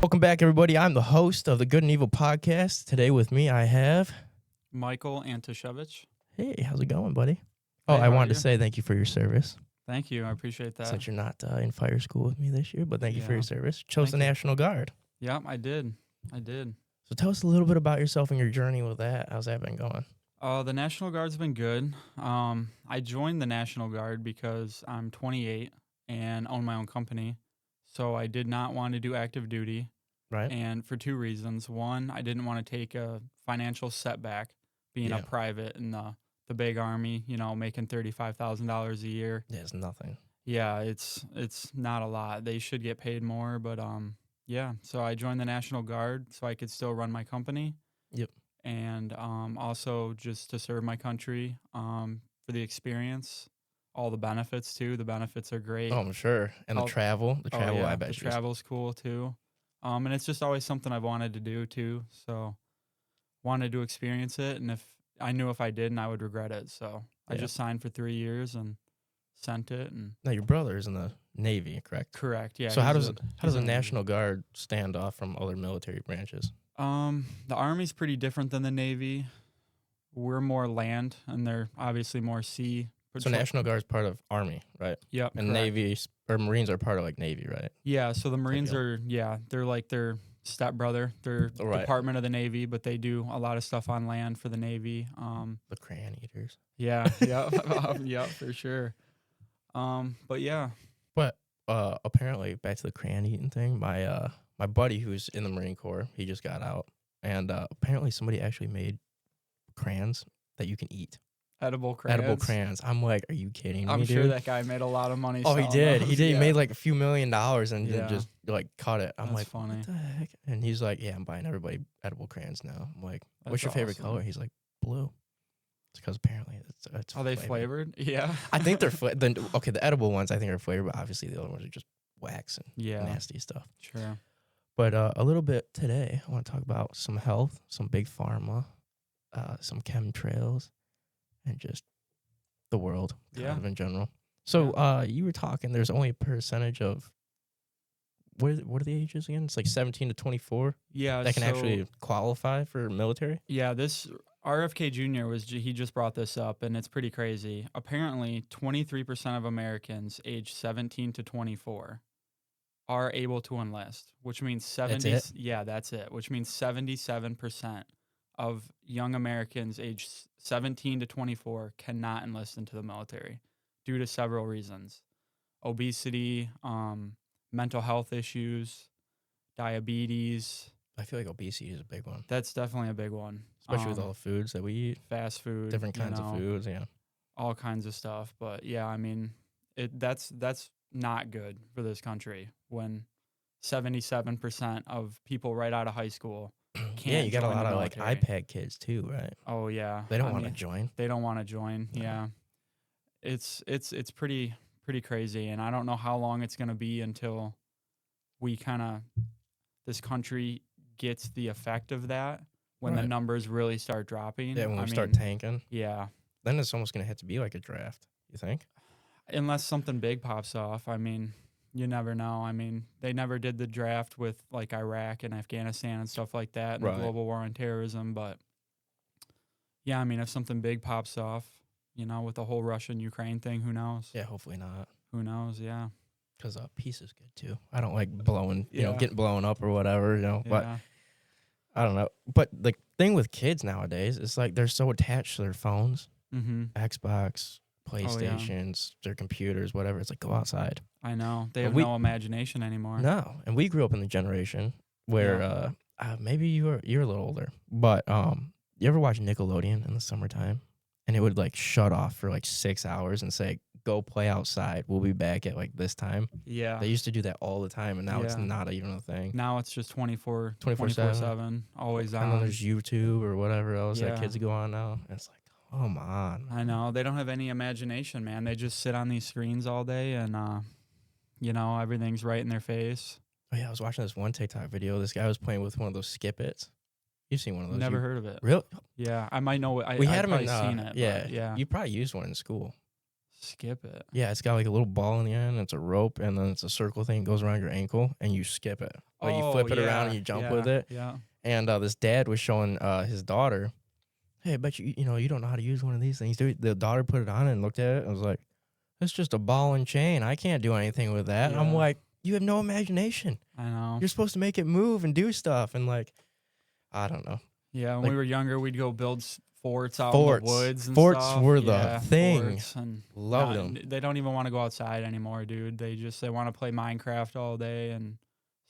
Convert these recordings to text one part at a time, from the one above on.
Welcome back, everybody. I'm the host of the Good and Evil podcast. Today with me, I have... Michael Antashevich. Hey, how's it going, buddy? Oh, Hey, I how are wanted to you? say thank you for your service. Thank you. I appreciate that. Since you're not in fire school with me this year, but thank you for Yeah. your service. Chose the Thank you. National Guard. Yeah, I did. So tell us a little bit about yourself and your journey with that. How's that been going? The National Guard's been good. I joined the National Guard because I'm 28 and own my own company. So I did not want to do active duty. Right? And for two reasons. One, I didn't want to take a financial setback being a private in the big army, making $35,000 a year. Yeah, it's nothing. Yeah, it's not a lot. They should get paid more, but yeah. So I joined the National Guard so I could still run my company. Yep. And also just to serve my country for the experience, all the benefits too. The benefits are great. Oh, I'm sure. And the travel, I bet the travel's cool too. And it's just always something I've wanted to do too. So wanted to experience it, and if I knew if I didn't, I would regret it. So I just signed for 3 years and sent it. And now your brother is in the Navy, correct? Correct. Yeah. So how does the National Guard stand off from other military branches? The Army's pretty different than the Navy. We're more land, and they're obviously more sea. So National Guard's part of Army, right? Yep. And correct. Navy or Marines are part of like Navy, right? Yeah. So the Marines they're like their stepbrother. They're Department of the Navy, but they do a lot of stuff on land for the Navy. The crayon eaters. Yeah. Yeah. Yeah. For sure. But yeah. But apparently, back to the crayon eating thing, my buddy who's in the Marine Corps, he just got out, and apparently somebody actually made crayons that you can eat. Edible crayons. I'm like, are you kidding me, I'm sure dude? that guy made a lot of money. Oh, he did. Those. He did. Yeah. He made like a few $1 million and then Yeah. just like cut it. I'm That's like, funny. what the heck? And he's like, yeah, I'm buying everybody edible crayons now. I'm like, what's your That's favorite awesome. color? He's like, blue. It's because apparently it's Are they flavored? Yeah. I think they're the edible ones I think are flavored, but obviously the other ones are just wax and nasty stuff. Sure. But a little bit today, I want to talk about some health, some big pharma, some chemtrails, and just the world kind of in general. So you were talking, there's only a percentage of, what are the ages again? It's like 17 to 24 that can actually qualify for military? Yeah, this RFK Jr. he just brought this up, and it's pretty crazy. Apparently, 23% of Americans aged 17 to 24 are able to enlist, which means 70. That's it? Yeah, that's it. Which means 77% of young Americans aged 17 to 24 cannot enlist into the military due to several reasons: obesity, mental health issues, diabetes. I feel like obesity is a big one, That's definitely a big one. especially with all the foods that we eat, Fast food, different kinds of foods. Yeah, all kinds of stuff. But yeah, I mean, that's not good for this country when 77% of people right out of high school can't. Yeah, you got a join lot the of like military. iPad kids too, right? Oh yeah, They don't want to join. They don't want to join. No. Yeah, it's pretty crazy, and I don't know how long it's gonna be until we this country gets the effect of that when the numbers really start dropping. Yeah, when we start tanking. Yeah. Then it's almost gonna have to be like a draft. You think? Unless something big pops off. I mean, you never know. I mean, they never did the draft with like Iraq and Afghanistan and stuff like that, and the global war on terrorism. But yeah, I mean, if something big pops off, with the whole Russian-Ukraine thing, who knows? Yeah, hopefully not. Who knows? Yeah. Because peace is good too. I don't like blowing, getting blown up or whatever, But I don't know. But the thing with kids nowadays is like they're so attached to their phones, Xbox, PlayStations, their computers, whatever. It's like, go outside. I know. They have no imagination anymore. No. And we grew up in the generation where maybe you're a little older, but you ever watch Nickelodeon in the summertime? And it would like shut off for like 6 hours and say, go play outside. We'll be back at like this time. Yeah. They used to do that all the time, and now it's not even a thing. Now it's just 24/7, always on. And then there's YouTube or whatever else that kids go on now. And it's like, come on. I know. They don't have any imagination, man. They just sit on these screens all day, and, everything's right in their face. Oh, yeah, I was watching this one TikTok video. This guy was playing with one of those Skip-Its. You've seen one of those. Never heard of it. Really? Yeah, I might know it. We had I've them probably in, seen it. yeah. You probably used one in school. Skip it. Yeah, it's got like a little ball in the end. It's a rope, and then it's a circle thing that goes around your ankle, and you skip it. Like you flip it around and you jump with it. Yeah. And this dad was showing his daughter, hey, I bet you know you don't know how to use one of these things. Dude, the daughter put it on and looked at it and was like, it's just a ball and chain. I can't do anything with that. Yeah. I'm like, you have no imagination. I know. You're supposed to make it move and do stuff. And like, I don't know. Yeah, when like, we were younger, we'd go build forts out forts. in the woods and forts stuff. Were the thing. Love them. They don't even want to go outside anymore, dude. They want to play Minecraft all day and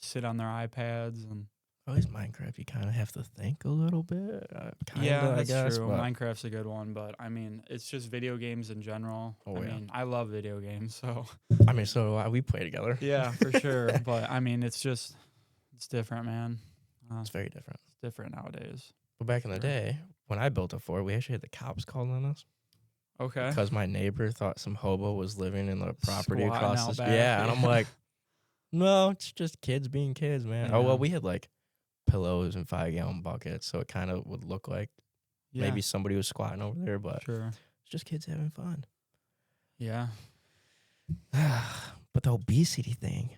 sit on their iPads. And at least Minecraft, you kind of have to think a little bit. That's true. But Minecraft's a good one, but I mean, it's just video games in general. Oh, I mean, I love video games, so. I mean, so we play together. Yeah, for sure. But I mean, it's different, man. It's very different. It's different nowadays. But back in the day, when I built a fort, we actually had the cops called on us. Okay. Because my neighbor thought some hobo was living in the property Squatting across out the back. street. Yeah, and I'm like, no, it's just kids being kids, man. Yeah. Oh, well, we had like pillows and 5-gallon buckets, so it kind of would look like maybe somebody was squatting over there, but sure. It's just kids having fun. Yeah. But the obesity thing.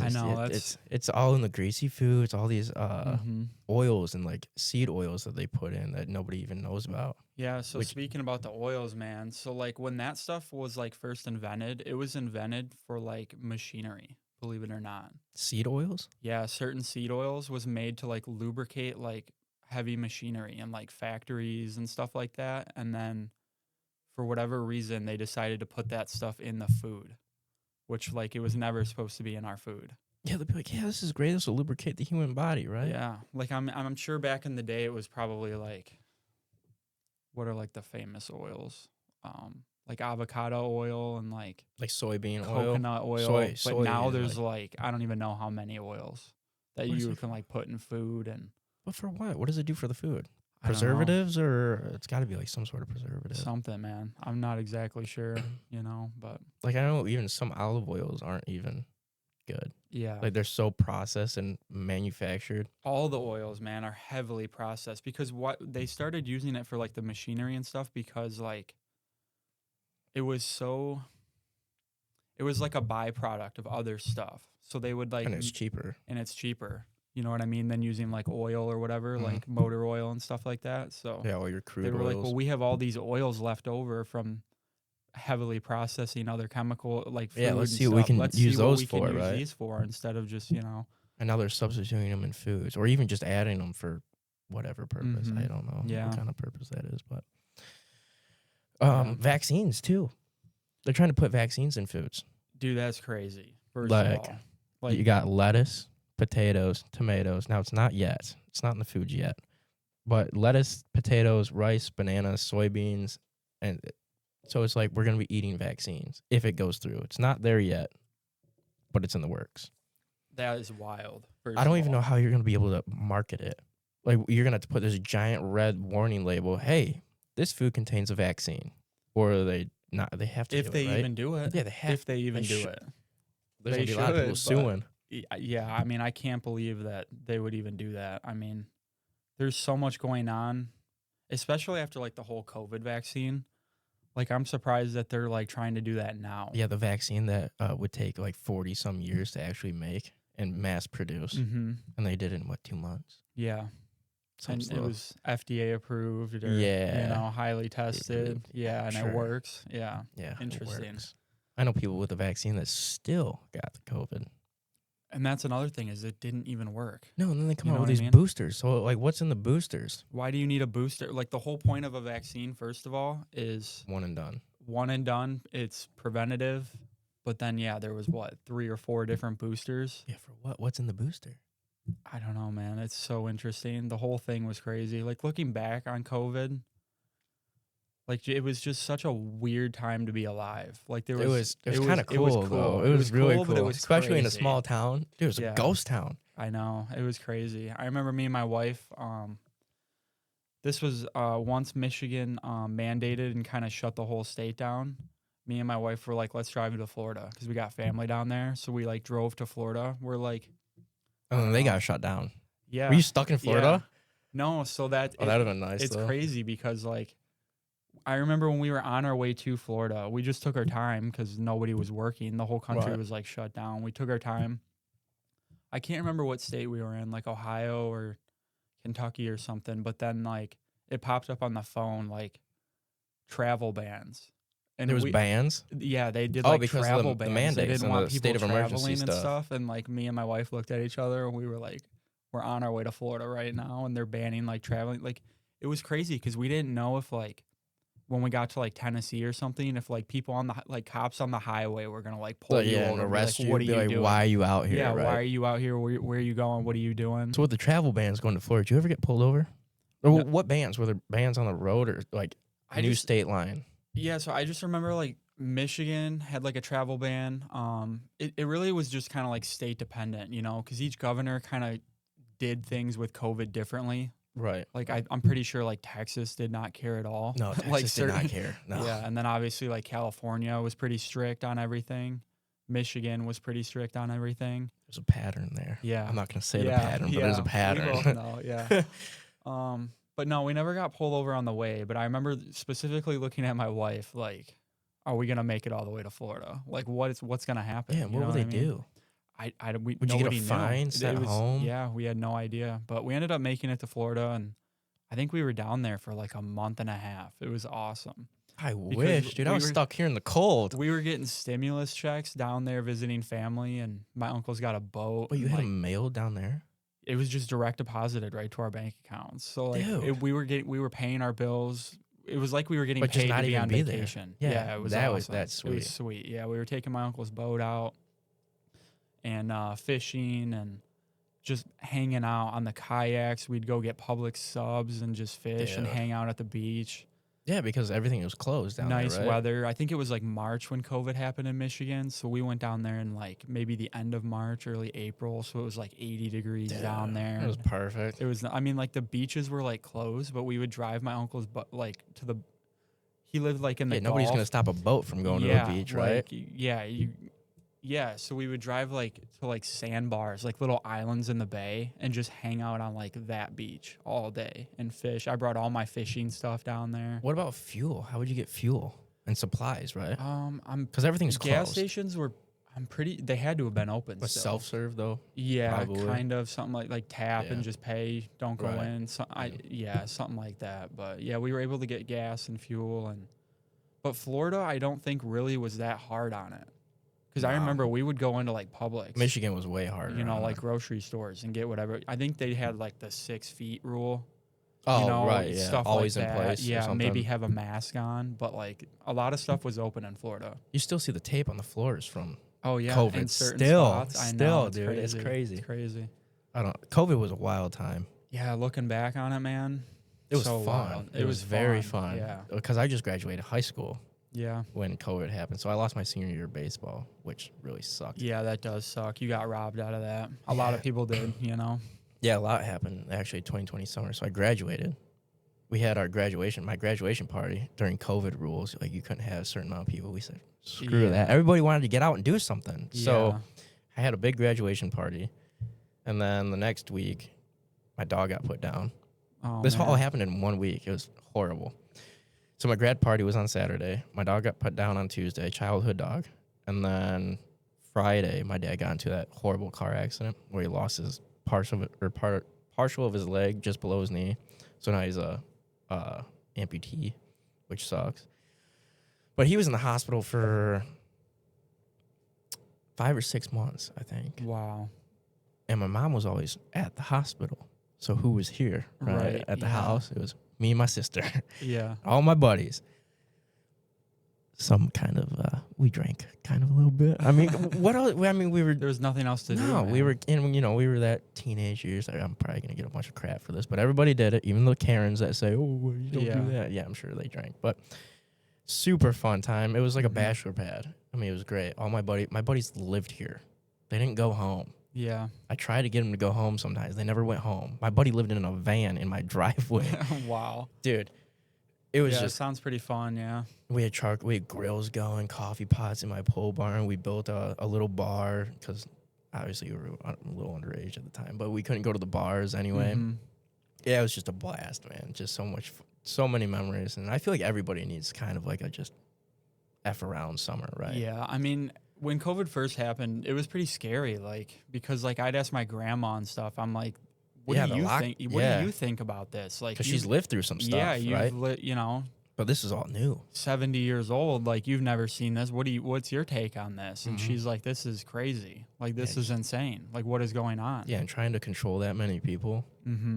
I know. It's all in the greasy food. It's all these oils and like seed oils that they put in that nobody even knows about. Yeah, so speaking about the oils, man, so like when that stuff was like first invented, it was invented for like machinery, believe it or not. Seed oils? Yeah, certain seed oils was made to like lubricate like heavy machinery and like factories and stuff like that. And then for whatever reason, they decided to put that stuff in the food, which like it was never supposed to be in our food. Yeah, they'd be like, yeah, this is great. This will lubricate the human body, right? Yeah, like I'm sure back in the day it was probably like, what are like the famous oils? Like avocado oil and like soybean coconut oil. But now there's like I don't even know how many oils that you can like put in food. And but for what? What does it do for the food? Preservatives, or it's got to be like some sort of preservative. Something, man. I'm not exactly sure, but like I know even some olive oils aren't even good. Yeah. Like they're so processed and manufactured. All the oils, man, are heavily processed because what they started using it for like the machinery and stuff because like it was like a byproduct of other stuff. So they would like and it's cheaper. You know what I mean? Than using like oil or whatever, like motor oil and stuff like that. So yeah, all your crude they were oils. like, well, we have all these oils left over from heavily processing other chemical like food. Yeah, let's see what we can use those for, right? These for instead of just And now they're substituting them in foods, or even just adding them for whatever purpose. I don't know what kind of purpose that is, but vaccines too. They're trying to put vaccines in foods. Dude, that's crazy. First of all, like you got lettuce, potatoes, tomatoes. Now it's not yet. It's not in the foods yet. But lettuce, potatoes, rice, bananas, soybeans, and so it's like we're going to be eating vaccines if it goes through. It's not there yet, but it's in the works. That is wild. I don't even know how you're going to be able to market it. Like you're going to have to put this giant red warning label, hey, this food contains a vaccine. Or they have to if they even do it. Yeah, they have. If they even do it. There's going to be a lot of people suing. Yeah, I mean, I can't believe that they would even do that. I mean, there's so much going on, especially after like the whole COVID vaccine. Like, I'm surprised that they're like trying to do that now. Yeah, the vaccine that would take like 40 some years to actually make and mass produce, and they did it in 2 months? Yeah, and it was FDA approved or highly tested. Yeah, and it works. Yeah, interesting. I know people with a vaccine that still got the COVID. And that's another thing is it didn't even work. No, and then they come out with these boosters. So, like, what's in the boosters? Why do you need a booster? Like, the whole point of a vaccine, first of all, is... One and done. One and done. It's preventative. But then, there was, 3 or 4 different boosters? Yeah, for what? What's in the booster? I don't know, man. It's so interesting. The whole thing was crazy. Like, looking back on COVID... Like, it was just such a weird time to be alive. Like, it was kind of cool, though. It was really cool. But it was especially crazy. In a small town. Dude, it was a ghost town. I know. It was crazy. I remember me and my wife, this was once Michigan mandated and kind of shut the whole state down. Me and my wife were like, let's drive to Florida because we got family down there. So we, like, drove to Florida. We're like... And then they got shut down. Yeah. Were you stuck in Florida? Yeah. No, so that... that would have been nice, It's crazy because, like... I remember when we were on our way to Florida, we just took our time because nobody was working. The whole country was like shut down. We took our time. I can't remember what state we were in, like Ohio or Kentucky or something. But then like it popped up on the phone like travel bans. And there was bans? Yeah, they did like because travel of the bans. mandates They didn't and want the people state of emergency traveling and stuff. And like me and my wife looked at each other and we were like, we're on our way to Florida right now, and they're banning like traveling. Like it was crazy because we didn't know if like when we got to like Tennessee or something, if like people on the like cops on the highway were gonna like pull you over and arrest be like, you. what are you like, doing? Why are you out here? Yeah, right? Why are you out here? Where are you going? What are you doing? So with the travel bans going to Florida, did you ever get pulled over? Or what bans? Were there bans on the road or like new state line? Yeah, so I just remember like Michigan had like a travel ban. It really was just kind of like state dependent, you know, because each governor kind of did things with COVID differently. Right. Like I'm pretty sure like Texas did not care at all. No, Texas like did not care. No. Yeah, and then obviously like California was pretty strict on everything. Michigan was pretty strict on everything. There's a pattern there. Yeah. I'm not gonna say the pattern, but there's a pattern. We both know, yeah. But no, we never got pulled over on the way. But I remember specifically looking at my wife, like, are we gonna make it all the way to Florida? Like, what's gonna happen? Yeah, what will they do? Would you get a fine sent home? Yeah, we had no idea. But we ended up making it to Florida, and I think we were down there for like a month and a half. It was awesome. I wish, dude. I was stuck here in the cold. We were getting stimulus checks down there visiting family, and my uncle's got a boat. But you had them mailed down there? It was just direct deposited right to our bank accounts. So like we were paying our bills. It was like we were getting paid to be on vacation. Yeah, it was that's sweet. It was sweet. Yeah, we were taking my uncle's boat out and fishing and just hanging out on the kayaks. We'd go get Publix subs and just fish and hang out at the beach. Yeah, because everything was closed down there, Nice weather. I think it was like March when COVID happened in Michigan. So we went down there in like maybe the end of March, early April. So it was like 80 degrees down there. It was perfect. It was, I mean, like the beaches were like closed, but we would drive my uncle's like to the, he lived like in the Gulf. Nobody's going to stop a boat from going to the beach, right? Yeah, so we would drive like to like sandbars, like little islands in the bay, and just hang out on like that beach all day and fish. I brought all my fishing stuff down there. What about fuel? How would you get fuel and supplies, right? Because everything's closed. Gas stations were, they had to have been open. But self-serve though? Yeah, probably. Kind of something like tap and just pay, don't go in. Something like that. But yeah, we were able to get gas and fuel, but Florida, I don't think really was that hard on it. Because I remember we would go into like Publix. Michigan was way harder. You know, like grocery stores and get whatever. I think they had like the 6 feet rule. Oh, right. Yeah. Stuff always like in that. place. Yeah, maybe have a mask on. But like a lot of stuff was open in Florida. You still see the tape on the floors from COVID. In certain still, spots. I know, dude. It's crazy. It's crazy. COVID was a wild time. Yeah, looking back on it, man. It was so fun. Wild. It was very fun. Yeah. Because I just graduated high school. Yeah. When COVID happened. So I lost my senior year of baseball, which really sucked. Yeah, that does suck. You got robbed out of that. A lot of people did, you know? Yeah, a lot happened actually 2020 summer. So I graduated. We had my graduation party during COVID rules. Like you couldn't have a certain amount of people. We said, screw that. Everybody wanted to get out and do something. Yeah. So I had a big graduation party. And then the next week, my dog got put down. Oh, this all happened in 1 week. It was horrible. So my grad party was on Saturday. My dog got put down on Tuesday, childhood dog. And then Friday, my dad got into that horrible car accident where he lost his partial of his leg just below his knee. So now he's a amputee, which sucks. But he was in the hospital for 5 or 6 months, I think. Wow. And my mom was always at the hospital. So who was here, right? At the house? It was me and my sister. Yeah. All my buddies. Some kind of, we drank kind of a little bit. I mean, what else? I mean, we were. There was nothing else to do. No, we were that teenage years. I'm probably going to get a bunch of crap for this, but everybody did it. Even the Karens that say, oh, you don't do that. Yeah, I'm sure they drank. But super fun time. It was like a bachelor pad. I mean, it was great. All my buddies lived here. They didn't go home. Yeah. I tried to get them to go home sometimes. They never went home. My buddy lived in a van in my driveway. Wow. Dude, it was just... it sounds pretty fun, yeah. We had grills going, coffee pots in my pole barn. We built a little bar because obviously we were a little underage at the time, but we couldn't go to the bars anyway. Mm-hmm. Yeah, it was just a blast, man. Just so so many memories, and I feel like everybody needs kind of like a just F around summer, right? Yeah, I mean, when COVID first happened, it was pretty scary, like, because, like, I'd ask my grandma and stuff, I'm like, what do you think? What do you think about this? Like, because she's lived through some stuff, yeah, right? you know, but this is all new. 70 years old, like, you've never seen this. What's your take on this? And she's like, this is crazy. Like, this is insane. Like, what is going on? Yeah, and trying to control that many people,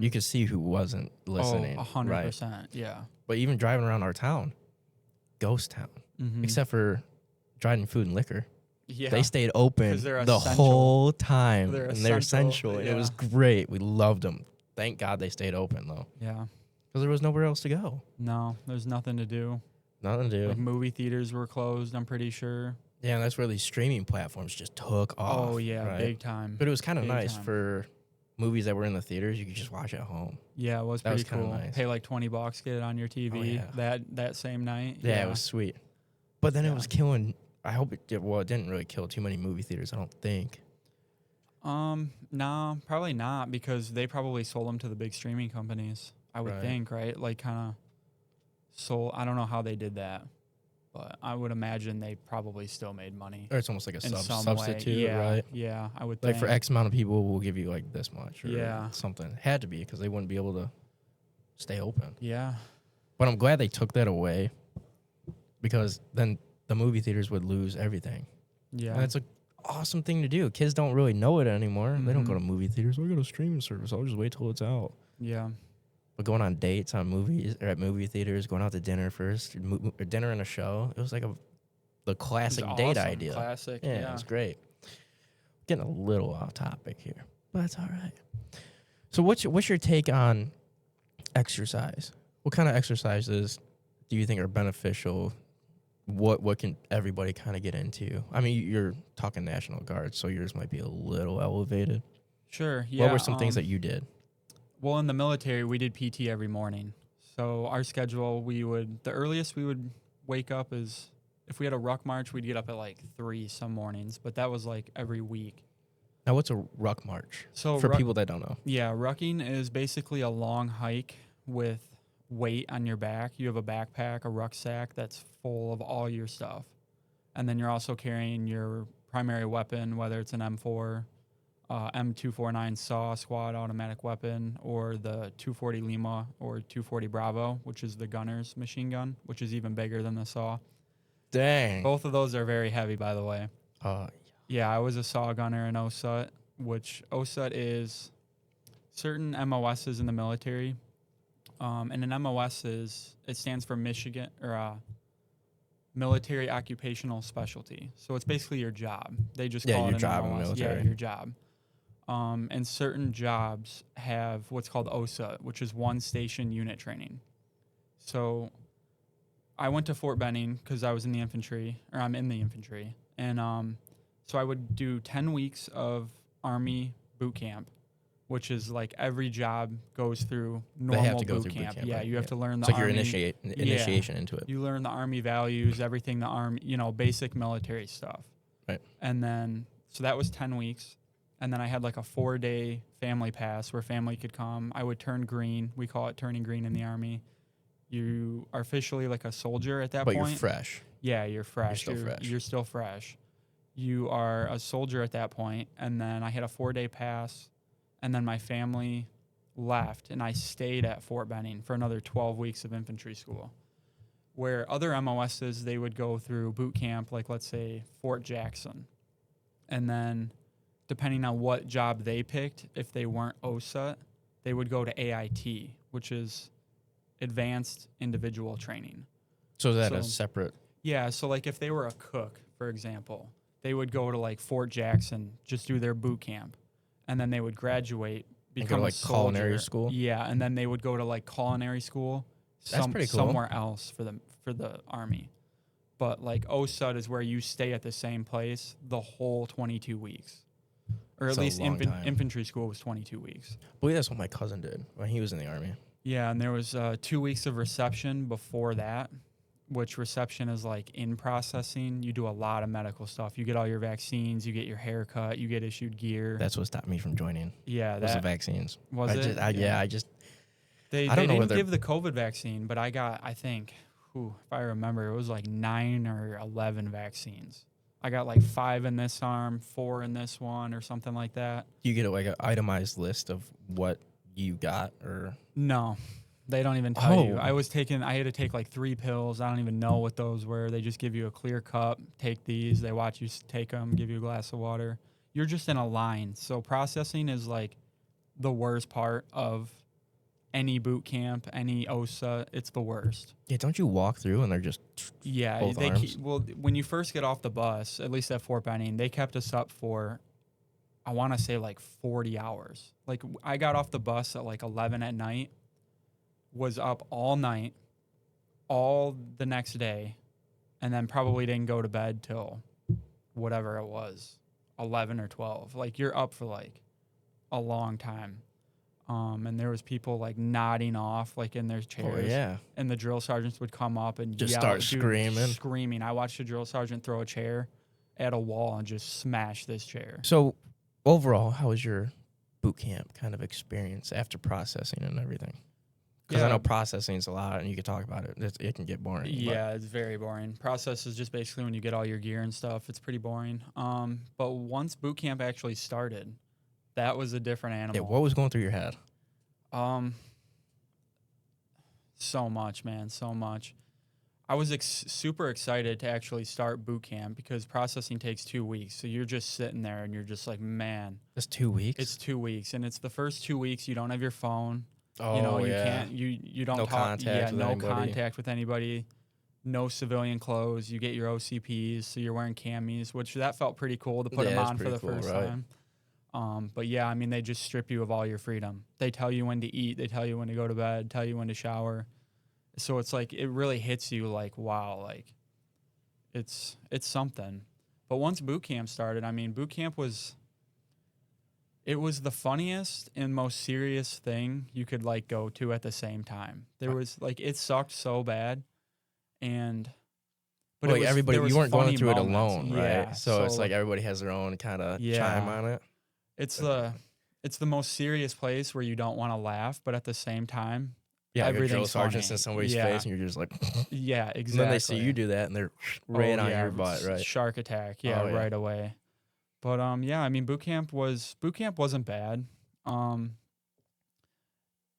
you could see who wasn't listening. 100%, right? Yeah. But even driving around our town, ghost town, except for driving food and liquor. Yeah. They stayed open the whole time. They're essential. And it was great. We loved them. Thank God they stayed open, though. Yeah. Because there was nowhere else to go. No, there's nothing to do. Nothing to do. Like, movie theaters were closed, I'm pretty sure. Yeah, and that's where these streaming platforms just took off. Oh, yeah, right? big time. But it was kind of nice for movies that were in the theaters. You could just watch at home. Yeah, it was pretty cool. Nice. Pay like $20, get it on your TV that same night. Yeah, it was sweet. But then it was killing. I hope it did. Well, it didn't really kill too many movie theaters, I don't think. No, probably not, because they probably sold them to the big streaming companies, I would think, right? Like, kind of sold. I don't know how they did that, but I would imagine they probably still made money. Or it's almost like a substitute, right? Yeah, I would think. Like, for X amount of people, we'll give you, like, this much or something. It had to be, because they wouldn't be able to stay open. Yeah. But I'm glad they took that away, because then the movie theaters would lose everything. Yeah. And it's an awesome thing to do. Kids don't really know it anymore. They don't go to movie theaters. I go to streaming service. I'll just wait till it's out. Yeah. But going on dates on movies or at movie theaters, going out to dinner first, or dinner and a show, it was like the classic date idea. Classic. Yeah, it was great. Getting a little off topic here, but that's all right. So what's your take on exercise? What kind of exercises do you think are beneficial? What can everybody kind of get into? I mean, you're talking National Guard, so yours might be a little elevated. Sure, yeah. What were some things that you did? Well, in the military, we did PT every morning. So our schedule, the earliest we would wake up is, if we had a ruck march, we'd get up at like 3 some mornings, but that was like every week. Now, what's a ruck march? So for people that don't know. Yeah, rucking is basically a long hike with weight on your back. You have a backpack, a rucksack that's full of all your stuff. And then you're also carrying your primary weapon, whether it's an M4, M249 SAW squad automatic weapon, or the 240 Lima or 240 Bravo, which is the gunner's machine gun, which is even bigger than the SAW. Dang. Both of those are very heavy, by the way. Yeah, I was a SAW gunner in OSUT, which OSUT is certain MOSs in the military. And an MOS it stands for Michigan, or Military Occupational Specialty. So it's basically your job. They just call it your job in the military. Yeah, your job. And certain jobs have what's called OSUT, which is one station unit training. So I went to Fort Benning because I was in the infantry, or I'm in the infantry. And so I would do 10 weeks of Army boot camp, which is like every job goes through normal boot camp. Yeah, you have to learn the Army. It's like your initiation into it. You learn the Army values, everything the Army, basic military stuff. Right. And then, so that was 10 weeks. And then I had like a 4-day family pass where family could come. I would turn green. We call it turning green in the Army. You are officially like a soldier at that point. But you're fresh. Yeah, you're fresh. You're still fresh. You're still fresh. You are a soldier at that point. And then I had a 4-day pass. And then my family left, and I stayed at Fort Benning for another 12 weeks of infantry school. Where other MOSs, they would go through boot camp, like let's say Fort Jackson. And then depending on what job they picked, if they weren't OSUT, they would go to AIT, which is Advanced Individual Training. So is that a separate? Yeah, so like if they were a cook, for example, they would go to like Fort Jackson, just do their boot camp. And then they would graduate, become like a soldier. culinary school. Yeah, and then they would go to like culinary school. That's pretty cool. Somewhere else for the Army. But like OSUT is where you stay at the same place the whole 22 weeks, or at least infantry school was 22 weeks. I believe that's what my cousin did when he was in the Army. Yeah, and there was 2 weeks of reception before that, which reception is like in processing. You do a lot of medical stuff. You get all your vaccines, you get your hair cut, you get issued gear. That's what stopped me from joining. Yeah, was the vaccines. Was it? I just They didn't give the COVID vaccine, but I think, if I remember, it was like 9 or 11 vaccines. I got like 5 in this arm, 4 in this one, or something like that. You get like an itemized list of what you got, or no, they don't even tell you. I had to take like 3 pills. I don't even know what those were. They just give you a clear cup. Take these. They watch you take them. Give you a glass of water. You're just in a line. So processing is like the worst part of any boot camp, any OSA. It's the worst. Yeah, don't you walk through and they're just both arms? When you first get off the bus, at least at Fort Benning, they kept us up for, I want to say like 40 hours. Like I got off the bus at like 11 at night, was up all night, all the next day, and then probably didn't go to bed till whatever it was, 11 or 12. Like you're up for like a long time. And there was people like nodding off like in their chairs. Oh, yeah. And the drill sergeants would come up and just yell, start screaming. I watched a drill sergeant throw a chair at a wall and just smash this chair. So overall, how was your boot camp kind of experience after processing and everything? Because I know processing is a lot, and you can talk about it. It can get boring. Yeah, it's very boring. Process is just basically when you get all your gear and stuff. It's pretty boring. But once boot camp actually started, that was a different animal. Yeah, what was going through your head? So much, man, so much. I was super excited to actually start boot camp because processing takes 2 weeks. So you're just sitting there and you're just like, man. It's 2 weeks? It's 2 weeks. And it's the first 2 weeks you don't have your phone. Oh, you can't, you don't no talk. Contact with anybody. Contact with anybody. No civilian clothes. You get your OCPs, so you're wearing camis, which that felt pretty cool to put them on for the first time. But yeah, I mean, they just strip you of all your freedom. They tell you when to eat. They tell you when to go to bed, tell you when to shower. So it's like, it really hits you like, wow, like it's something. But once boot camp started, I mean, boot camp was the funniest and most serious thing you could like go to at the same time. There was like, it sucked so bad. But like everybody, you weren't going through it alone, right? Yeah, so it's like everybody has their own kind of chime on it. It's the most serious place where you don't want to laugh, but at the same time, everything's drill sergeants in somebody's face, and you're just like, yeah, exactly. And then they see you do that, and they're right on your butt, right? Shark attack, right away. But I mean, boot camp wasn't bad.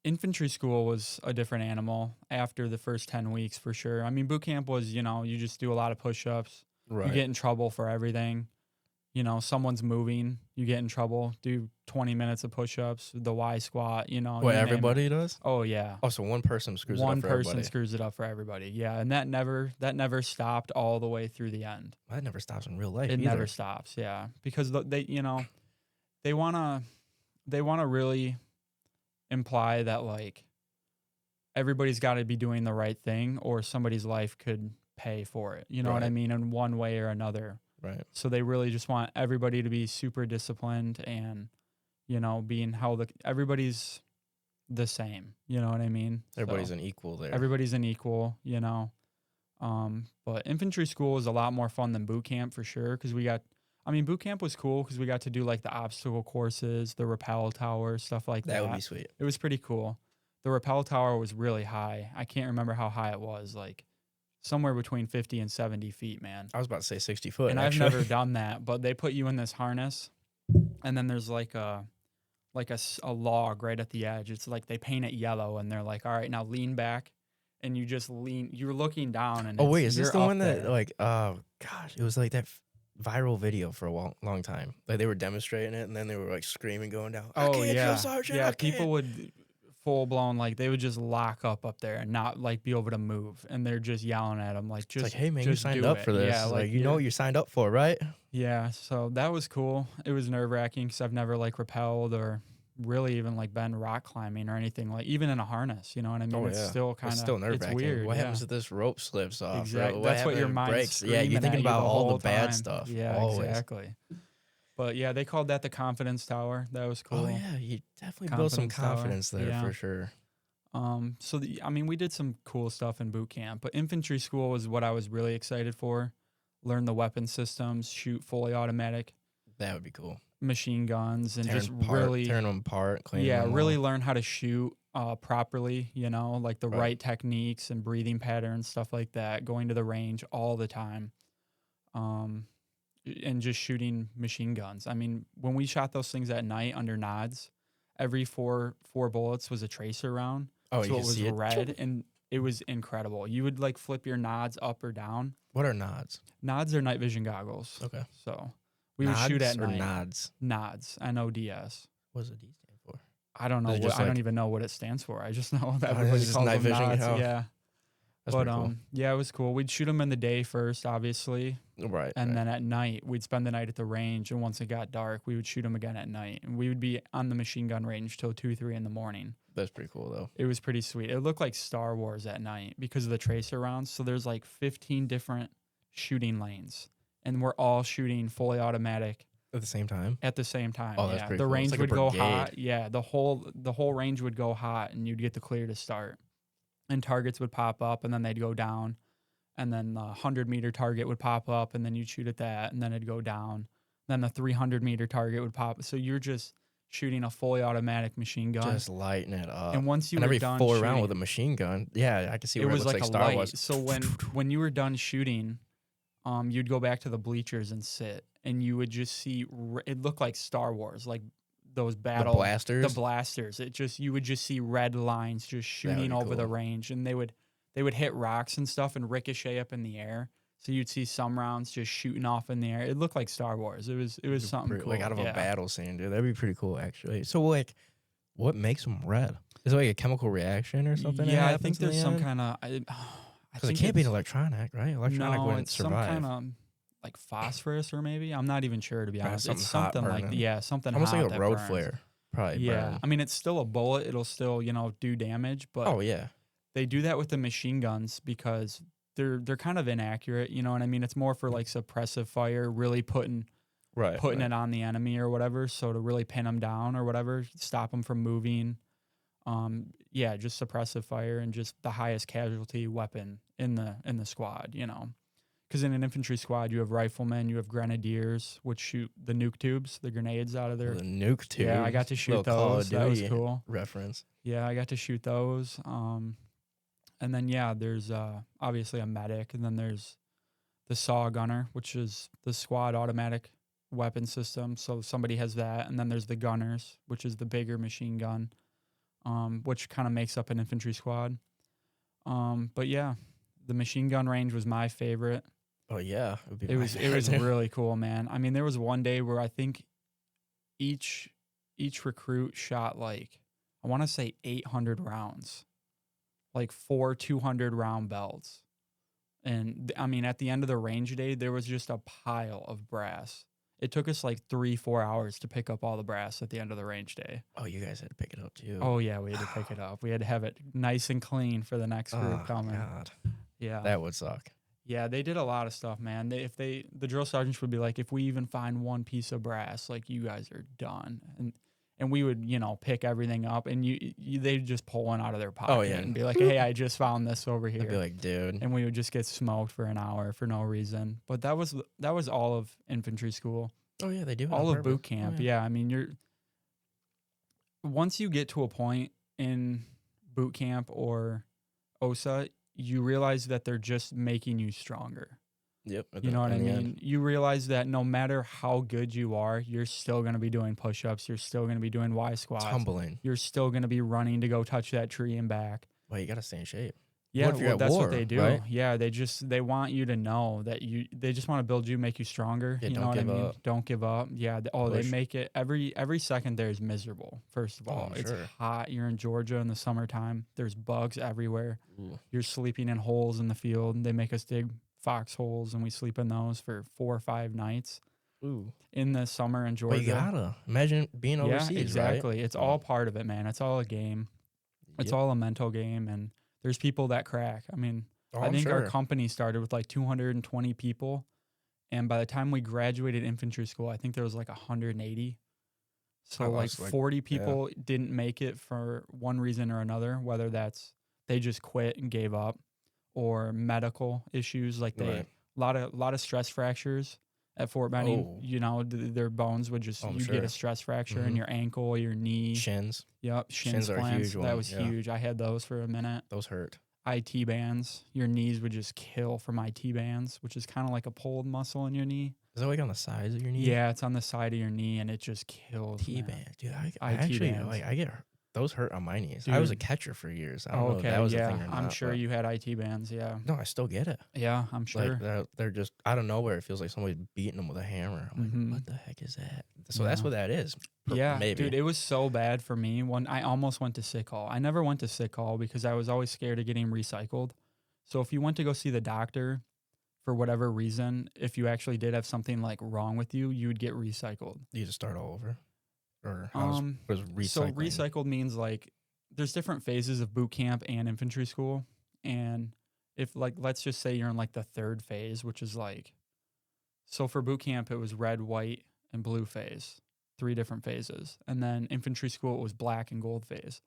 Infantry school was a different animal after the first 10 weeks for sure. I mean, boot camp was, you just do a lot of push-ups. Right. You get in trouble for everything. Someone's moving, you get in trouble. Do 20 minutes of push-ups, the Y squat, What, everybody does? Oh, yeah. Oh, so one person screws it up for everybody. One person screws it up for everybody, yeah. And that never stopped all the way through the end. That never stops in real life It never stops, yeah. Because they want to really imply that, like, everybody's got to be doing the right thing or somebody's life could pay for it. You know what I mean? In one way or another. Right. So they really just want everybody to be super disciplined and, being held. Everybody's the same. You know what I mean? Everybody's an equal there. Everybody's an equal, But infantry school is a lot more fun than boot camp for sure because boot camp was cool because we got to do like the obstacle courses, the rappel tower, stuff like that. That would be sweet. It was pretty cool. The rappel tower was really high. I can't remember how high it was, like somewhere between 50 and 70 feet, man. I was about to say 60 foot. And I've never done that, but they put you in this harness, and then there's like a log right at the edge. It's like they paint it yellow, and they're like, all right, now lean back. And you just lean. You're looking down, and is this the one that like? Oh gosh, it was like that viral video for a long time. Like they were demonstrating it, and then they were like screaming, going down. Oh yeah, yeah. People would full blown like they would just lock up there and not like be able to move, and they're just yelling at them like, just it's like, hey man, you signed up for this. Yeah, like you know what you signed up for, right? Yeah. So that was cool. It was nerve wracking because I've never like rappelled or really even like been rock climbing or anything, like even in a harness, you know what I mean? Oh, it's still kind of, still nerve-wracking. Weird. What happens if this rope slips off? Exactly. That's what your mind breaks. Yeah, you're thinking about all the bad stuff. Yeah, always. Exactly. But yeah, they called that the confidence tower. That was cool. Oh yeah, you definitely built some confidence there for sure. So we did some cool stuff in boot camp, but infantry school was what I was really excited for. Learn the weapon systems, shoot fully automatic. That would be cool. Machine guns and tearing them apart, cleaning them really learn how to shoot properly, like the right techniques and breathing patterns, stuff like that, going to the range all the time, and just shooting machine guns. I mean, when we shot those things at night under nods, every four bullets was a tracer round. Oh, so you it can was see it. red, and it was incredible. You would like flip your nods up or down. What are nods? Nods are night vision goggles. Okay. So we would shoot at night. Nods. Nods. NODS. What does the D stand for? I don't know. I don't even know what it stands for. I just know that everybody calls night them vision. nods. Oh. Yeah. That's But cool. yeah, it was cool. We'd shoot them in the day first, obviously. Right. And then at night, we'd spend the night at the range. And once it got dark, we would shoot them again at night. And we would be on the machine gun range till 2, 3 in the morning. That's pretty cool, though. It was pretty sweet. It looked like Star Wars at night because of the tracer rounds. So there's like 15 different shooting lanes. And we're all shooting fully automatic. At the same time? At the same time. Oh, that's pretty the cool. range Like would go hot. Yeah, the whole range would go hot, and you'd get the clear to start. And targets would pop up, and then they'd go down. And then the 100-meter target would pop up, and then you'd shoot at that, and then it'd go down. Then the 300-meter target would pop. So you're just shooting a fully automatic machine gun. Just lighting it up. And once you were every done full shooting, round with a machine gun, yeah, I can see it where was it looks like a Star light. Wars. So when you were done shooting, you'd go back to the bleachers and sit, and you would just see it looked like Star Wars, like those battle blasters. The blasters. You would just see red lines just shooting over the range, and they would hit rocks and stuff and ricochet up in the air. So you'd see some rounds just shooting off in the air. It looked like Star Wars. It was something cool. Like out of a battle scene, dude. That'd be pretty cool, actually. So, like, what makes them red? Is it like a chemical reaction or something? Yeah, I think there's some kind of. Because it can't be an electronic, right? Electronic wouldn't survive. Some kind of like phosphorus, or maybe I'm not even sure, to be honest. Something it's something hot like something almost hot like a road burns. flare, probably. Yeah, burn. I mean, it's still a bullet. It'll still do damage, but they do that with the machine guns because they're kind of inaccurate. You know what I mean? It's more for like suppressive fire, really putting it on the enemy or whatever. So to really pin them down or whatever, stop them from moving. Just suppressive fire and just the highest casualty weapon in the squad. Because in an infantry squad, you have riflemen, you have grenadiers, which shoot the nuke tubes, the grenades out of there. The nuke tube. Yeah, I got to shoot those. That was cool. Reference. Yeah, I got to shoot those. And then, there's obviously a medic. And then there's the saw gunner, which is the squad automatic weapon system. So somebody has that. And then there's the gunners, which is the bigger machine gun, which kind of makes up an infantry squad. But yeah, the machine gun range was my favorite. Oh yeah, it was really cool, man. I mean, there was one day where I think each recruit shot like, I want to say 800 rounds, like 4 200 round belts. And I mean, at the end of the range day, there was just a pile of brass. It took us like 3-4 hours to pick up all the brass at the end of the range day. Oh, you guys had to pick it up too. Oh yeah, we had to pick it up. We had to have it nice and clean for the next group coming. God. Yeah, that would suck. Yeah, they did a lot of stuff, man. The drill sergeants would be like, if we even find one piece of brass, like, you guys are done. And we would, pick everything up, and they'd just pull one out of their pocket and be like, hey, I just found this over here. I'd be like, dude. And we would just get smoked for an hour for no reason. But that was all of infantry school. Oh yeah, they do. All of boot camp. Oh, yeah. I mean, once you get to a point in boot camp or OSA, you realize that they're just making you stronger. Yep. You know what I mean? You realize that no matter how good you are, you're still going to be doing push-ups. You're still going to be doing Y squats. Tumbling. You're still going to be running to go touch that tree and back. Well, you got to stay in shape. Yeah, that's what they do. Right? Yeah, they want you to know that they just want to build you, make you stronger. Yeah, you know what I mean? Don't give up. Yeah. They make it every second there is miserable. First of all, it's hot. You're in Georgia in the summertime. There's bugs everywhere. Ooh. You're sleeping in holes in the field. They make us dig foxholes, and we sleep in those for 4 or 5 nights. Ooh. In the summer in Georgia. But you gotta imagine being overseas. Yeah, exactly. Right? It's all part of it, man. It's all a game. It's all a mental game, and there's people that crack. I mean, I think our company started with like 220 people, and by the time we graduated infantry school, I think there was like 180. So like 40 people didn't make it for one reason or another, whether that's they just quit and gave up, or medical issues, like a lot of stress fractures at Fort Benning. You know, their bones would just you'd get a stress fracture in your ankle, your knee, shins. Yep, shins are a huge one. That was huge. I had those for a minute. Those hurt. IT bands. Your knees would just kill from IT bands, which is kind of like a pulled muscle in your knee. Is that like on the sides of your knee? Yeah, it's on the side of your knee, and it just kills. T-band, dude. I actually like I get those hurt on my knees. Dude. I was a catcher for years. I don't know if that was a thing or not. I'm sure you had IT bands. Yeah. No, I still get it. Yeah, I'm sure. Like they're just out of nowhere. It feels like somebody's beating them with a hammer. I'm like, what the heck is that? So that's what that is. Yeah, maybe. Dude, it was so bad for me when I almost went to sick hall. I never went to sick hall because I was always scared of getting recycled. So if you went to go see the doctor for whatever reason, if you actually did have something like wrong with you, you would get recycled. You just start all over? Or what is recycling? So recycled means like there's different phases of boot camp and infantry school. And if like, let's just say you're in like the 3rd phase, which is like, so for boot camp, it was red, white, and blue phase, 3 different phases. And then infantry school, it was black and gold phase.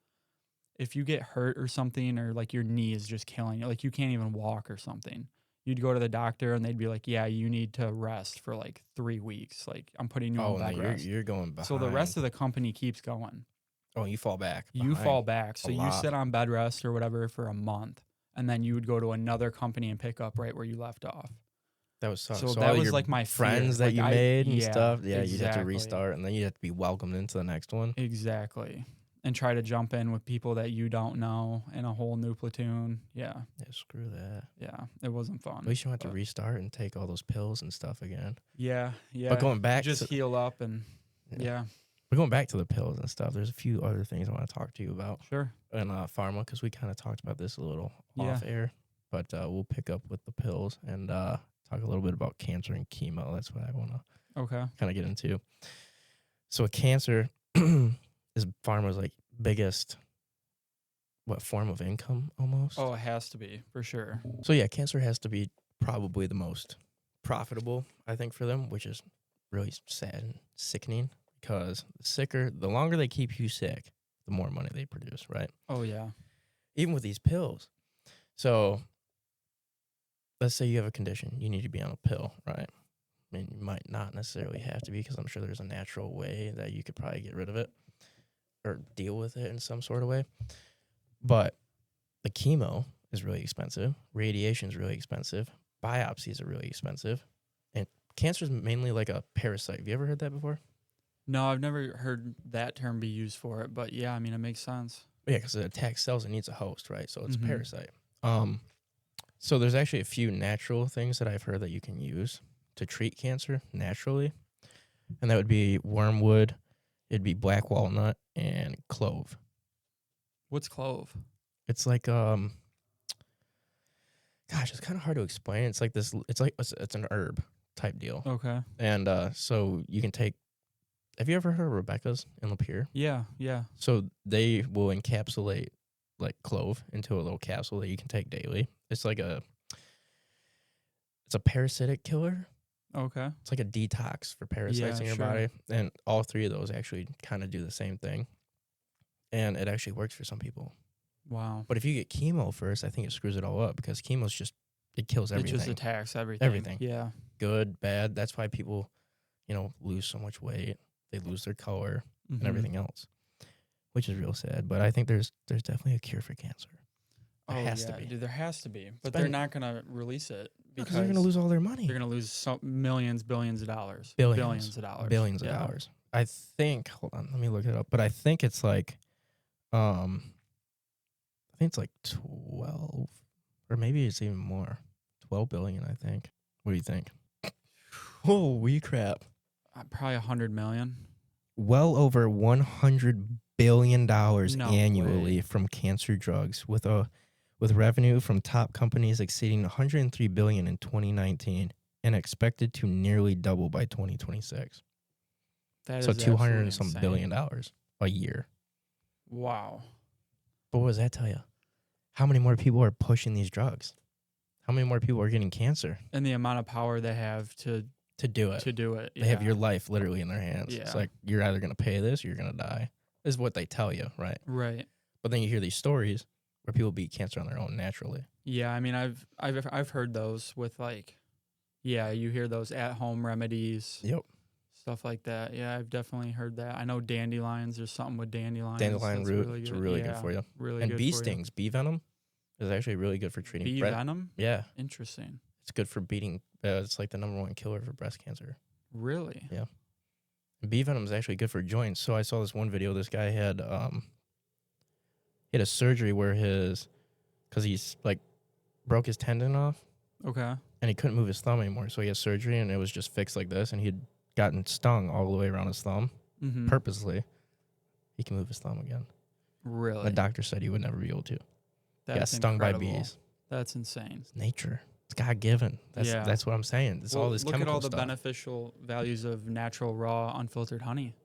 If you get hurt or something, or like your knee is just killing you, like you can't even walk or something, you'd go to the doctor and they'd be like, yeah, you need to rest for like 3 weeks. Like I'm putting you on bed rest. You're going behind. So the rest of the company keeps going. Oh, you fall back. You fall back. So you sit on bed rest or whatever for a month, and then you would go to another company and pick up right where you left off. That was so that was like my friends that you made and stuff. Yeah, exactly. You'd have to restart, and then you'd have to be welcomed into the next one. Exactly. And try to jump in with people that you don't know in a whole new platoon. Yeah. Yeah, screw that. Yeah, it wasn't fun. At least you don't have to restart and take all those pills and stuff again. Yeah, yeah. But going back just heal up and yeah. But going back to the pills and stuff, there's a few other things I want to talk to you about. Sure. And pharma, because we kind of talked about this a little off air. But we'll pick up with the pills and talk a little bit about cancer and chemo. That's what I want to kind of get into. So with cancer, is pharma's like biggest form of income almost? Oh, it has to be, for sure. So yeah, cancer has to be probably the most profitable, I think, for them, which is really sad and sickening, because the longer they keep you sick, the more money they produce, right? Oh yeah. Even with these pills. So let's say you have a condition, you need to be on a pill, right? I mean, you might not necessarily have to be, because I'm sure there's a natural way that you could probably get rid of it or deal with it in some sort of way. But the chemo is really expensive. Radiation is really expensive. Biopsies are really expensive. And cancer is mainly like a parasite. Have you ever heard that before? No, I've never heard that term be used for it. But yeah, I mean, it makes sense. Yeah, because it attacks cells and needs a host, right? So it's a parasite. So there's actually a few natural things that I've heard that you can use to treat cancer naturally. And that would be wormwood, it'd be black walnut, and clove. What's clove? It's like gosh, it's kind of hard to explain. It's like this. It's an herb type deal. Okay. And so you can take. Have you ever heard of Rebecca's in Lapeer? Yeah, yeah. So they will encapsulate like clove into a little capsule that you can take daily. It's a parasitic killer. Okay. It's like a detox for parasites in your body. And all 3 of those actually kind of do the same thing. And it actually works for some people. Wow. But if you get chemo first, I think it screws it all up, because chemo's it kills everything. It just attacks everything. Everything. Yeah. Good, bad. That's why people, lose so much weight. They lose their color and everything else, which is real sad. But I think there's definitely a cure for cancer. There has to be. Dude, there has to be. But they're not going to release it because they're going to lose all their money. They're going to lose millions, billions of dollars. Billions of dollars. Billions of dollars. I think, hold on, let me look it up. But I think it's like, I think it's like 12, or maybe it's even more. 12 billion, I think. What do you think? Holy crap. Probably 100 million. Well over $100 billion annually way. From cancer drugs, with revenue from top companies exceeding $103 billion in 2019 and expected to nearly double by 2026. That so is 200 and some insane. $billion a year. Wow. But what does that tell you? How many more people are pushing these drugs? How many more people are getting cancer? And the amount of power they have to do it. Yeah. They have your life literally in their hands. Yeah. It's like, you're either going to pay this or you're going to die, is what they tell you, right? Right. But then you hear these stories where people beat cancer on their own naturally. Yeah, I mean, I've heard those with like Yeah, you hear those at-home remedies. Yep. Stuff like that. Yeah, I've definitely heard that. I know dandelions. There's something with dandelions. Dandelion that's root really is good. really Yeah, good for you. really And good bee for stings, bee venom is actually really good for you. treating Bee venom? Yeah. Interesting. It's good for beating. It's like the #1 killer for breast cancer. Really? Yeah. And bee venom is actually good for joints. So I saw this one video. This guy had he had a surgery where because he's like broke his tendon off. Okay. And he couldn't move his thumb anymore. So he had surgery and it was just fixed like this. And he had gotten stung all the way around his thumb purposely. He can move his thumb again. Really? The doctor said he would never be able to. That's he got stung incredible. by bees. That's insane. It's nature. It's God given. That's what I'm saying. It's all this look chemical at all the stuff. beneficial values of natural, raw, unfiltered honey.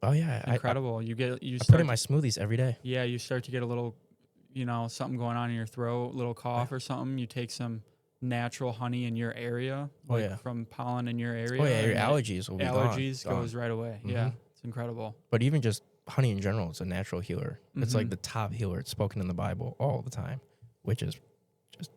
Oh yeah, Incredible. I put it in my smoothies every day. Yeah, you start to get a little, something going on in your throat, little cough or something. You take some natural honey in your area, from pollen in your area. Oh yeah, your allergies will be allergies gone. goes right away. Mm-hmm. Yeah, it's incredible. But even just honey in general, it's a natural healer. It's like the top healer. It's spoken in the Bible all the time, which is just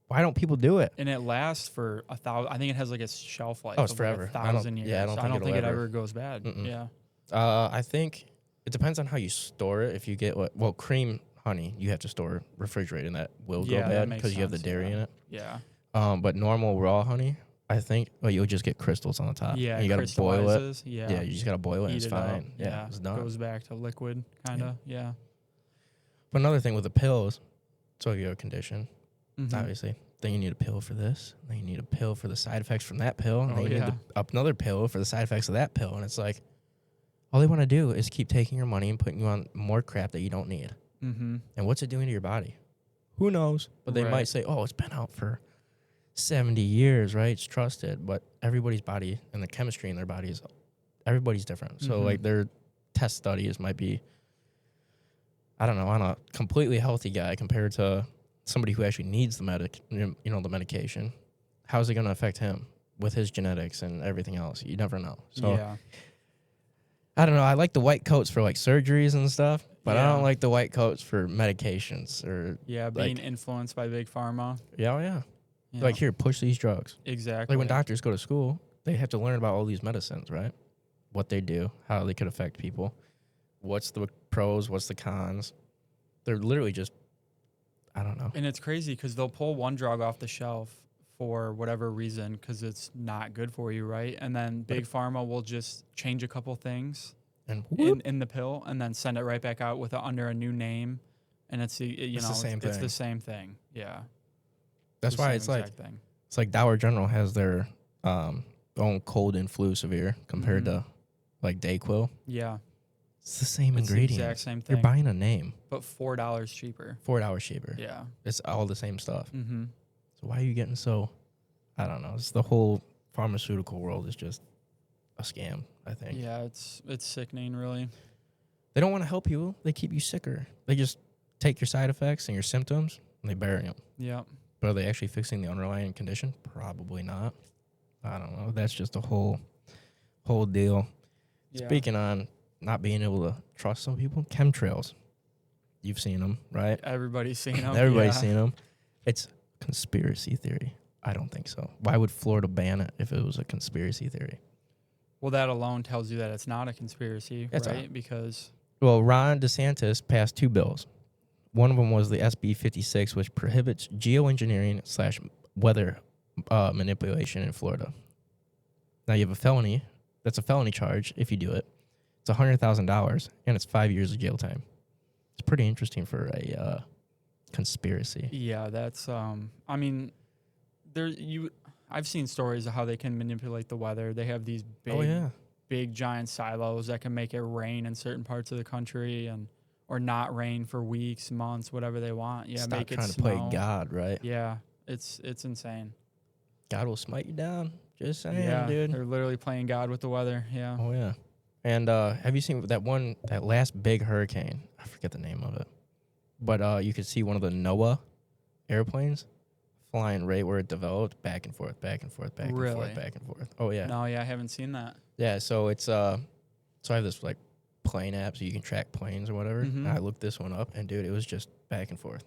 why don't people do it? And it lasts for 1,000. I think it has like a shelf life. Oh, it's of forever. Like 1,000 years. Yeah, I don't think it ever goes bad. Mm-mm. Yeah. I think it depends on how you store it. If you get cream honey, you have to store refrigerated, and that will go bad because you have the dairy in it. Yeah. But normal raw honey, I think, you'll just get crystals on the top. Yeah, and you gotta boil it. Yeah. Yeah, you just gotta boil it. And Heat it's it fine. up. Yeah, it's done. Goes back to liquid, kind of. Yeah. But another thing with the pills, so if you have a condition, obviously, then you need a pill for this. Then you need a pill for the side effects from that pill. And then you need another pill for the side effects of that pill. And it's like, all they want to do is keep taking your money and putting you on more crap that you don't need. Mm-hmm. And what's it doing to your body? Who knows? But they might say, oh, it's been out for 70 years, right? It's trusted. But everybody's body and the chemistry in their bodies, everybody's different. So, like, their test studies might be, I don't know, on a completely healthy guy compared to somebody who actually needs the the medication. How's it going to affect him with his genetics and everything else? You never know. So, I don't know. I like the white coats for, like, surgeries and stuff. But I don't like the white coats for medications or being influenced by big pharma. Yeah. Like, here, push these drugs. Exactly. Like when doctors go to school, they have to learn about all these medicines, right? What they do, how they could affect people, what's the pros, what's the cons. They're literally just, I don't know. And it's crazy because they'll pull one drug off the shelf for whatever reason because it's not good for you, right? And then big pharma will just change a couple things in the pill and then send it right back out under a new name, and it's the same thing. Yeah, that's why it's like Dollar General has their own cold and flu severe compared to like Dayquil. Yeah, it's the same ingredient. Exact same thing. You're buying a name, but $4 cheaper. $4 cheaper. Yeah, it's all the same stuff. Mm-hmm. So why are you getting so? I don't know. It's the whole pharmaceutical world is just a scam, I think. Yeah, it's sickening, really. They don't want to help you. They keep you sicker. They just take your side effects and your symptoms and they bury them. Yeah. But are they actually fixing the underlying condition? Probably not. I don't know. That's just a whole deal. Yeah. Speaking on not being able to trust some people, chemtrails. You've seen them, right? Everybody's seen them. Everybody's seen them. It's conspiracy theory. I don't think so. Why would Florida ban it if it was a conspiracy theory? Well, that alone tells you that it's not a conspiracy, right? Because Ron DeSantis passed 2 bills. One of them was the SB 56, which prohibits geoengineering / weather manipulation in Florida. Now, you have a felony. That's a felony charge if you do it. It's $100,000, and it's 5 years of jail time. It's pretty interesting for a conspiracy. Yeah, that's, I mean, I've seen stories of how they can manipulate the weather. They have these big giant silos that can make it rain in certain parts of the country or not rain for weeks, months, whatever they want. Yeah, stop make it trying snow. to play God, right? Yeah, it's insane. God will smite you down. Just saying, dude. They're literally playing God with the weather. Yeah. Oh yeah. And have you seen that last big hurricane? I forget the name of it, but you could see one of the NOAA airplanes flying right where it developed, back and forth, back and forth, back and forth, back and forth. Oh yeah. No, I haven't seen that. Yeah, so it's so I have this like plane app so you can track planes or whatever. And I looked this one up, and dude, it was just back and forth.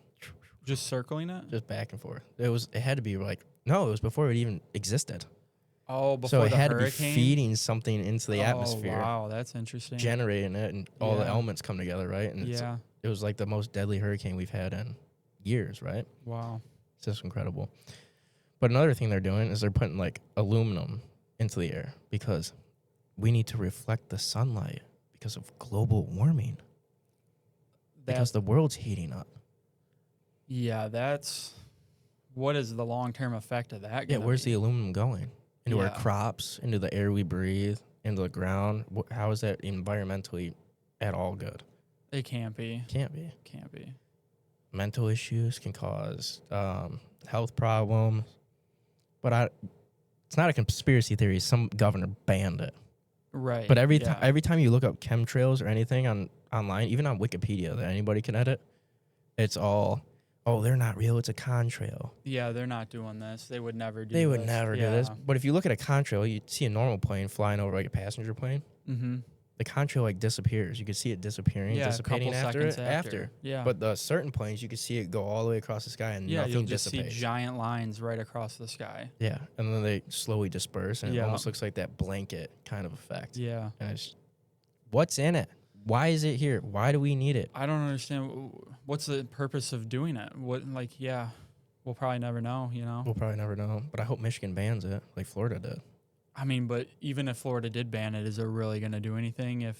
Just circling it? Just back and forth. It had to be like No, it was before it even existed. Oh, before so it the had hurricane? to be feeding something into the atmosphere. Wow, that's interesting. Generating it, and all the elements come together, right? And it was like the most deadly hurricane we've had in years, right? Wow. It's just incredible. But another thing they're doing is they're putting like aluminum into the air because we need to reflect the sunlight because of global warming. Because the world's heating up. Yeah, what is the long-term effect of that? Yeah, where's the aluminum going? Into our crops, into the air we breathe, into the ground. How is that environmentally at all good? It can't be. Can't be. Can't be. Mental issues can cause health problems. But it's not a conspiracy theory. Some governor banned it. Right. But every time you look up chemtrails or anything online, even on Wikipedia that anybody can edit, it's all, oh, they're not real. It's a contrail. Yeah, they're not doing this. They would never do this. They would never do this. But if you look at a contrail, you see a normal plane flying over like a passenger plane. Mm-hmm. The contrail like disappears. You can see it disappearing, dissipating after. Yeah. But the certain planes, you can see it go all the way across the sky and nothing you'll just dissipates. see giant lines right across the sky. Yeah, and then they slowly disperse, and it almost looks like that blanket kind of effect. Yeah. And it's, what's in it? Why is it here? Why do we need it? I don't understand. What's the purpose of doing it? We'll probably never know, We'll probably never know, but I hope Michigan bans it like Florida did. I mean, but even if Florida did ban it, is it really going to do anything if,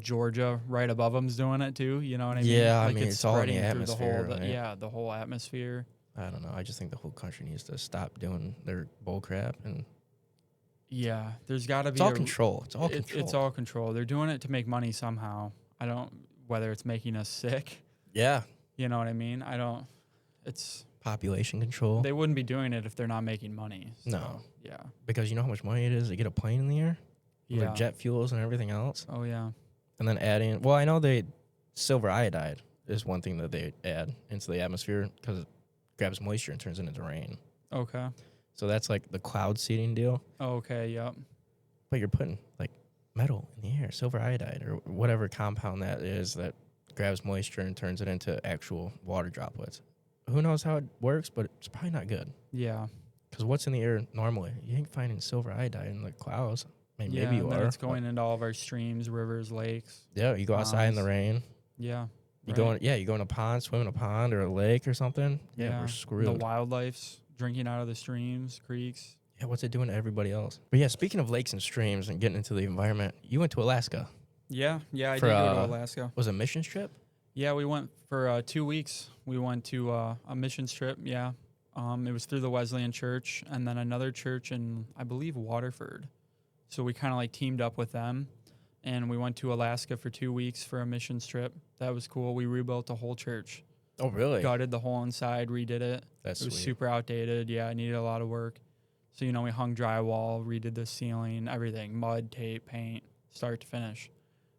Georgia right above them's doing it too? You know what I mean? Yeah, like I mean, it's all in the atmosphere, the whole atmosphere. I don't know. I just think the whole country needs to stop doing their bull crap. And yeah, there's got to be... It's all control. It's all control. It's all control. They're doing it to make money somehow. Whether it's making us sick. Yeah. You know what I mean? It's... Population control. They wouldn't be doing it if they're not making money. So, no. Yeah. Because you know how much money it is to get a plane in the air? Yeah. With jet fuels and everything else? Oh, yeah. And then adding... Well, I know silver iodide is one thing that they add into the atmosphere because it grabs moisture and turns it into rain. Okay. So that's like the cloud seeding deal. Okay, yep. But you're putting like metal in the air, silver iodide, or whatever compound that is that grabs moisture and turns it into actual water droplets. Who knows how it works, but it's probably not good. Yeah. Because what's in the air normally? You ain't finding silver iodide in the clouds. I mean, maybe you are. It's but going into all of our streams, rivers, lakes. Yeah, you go outside in the rain. Yeah. You go in a pond, swim in a pond or a lake or something. Yeah, we're screwed. The wildlife's drinking out of the streams, creeks. Yeah, what's it doing to everybody else? But yeah, speaking of lakes and streams and getting into the environment, you went to Alaska. Yeah, I did go to Alaska. Was it a missions trip? Yeah, we went for 2 weeks. We went to a missions trip, yeah. It was through the Wesleyan Church and then another church in, I believe, Waterford. So we kind of like teamed up with them, and we went to Alaska for 2 weeks for a missions trip. That was cool. We rebuilt the whole church. Oh, really? Gutted the whole inside, redid it. That's It was sweet. super outdated. Yeah, it needed a lot of work. So, we hung drywall, redid the ceiling, everything, mud, tape, paint, start to finish.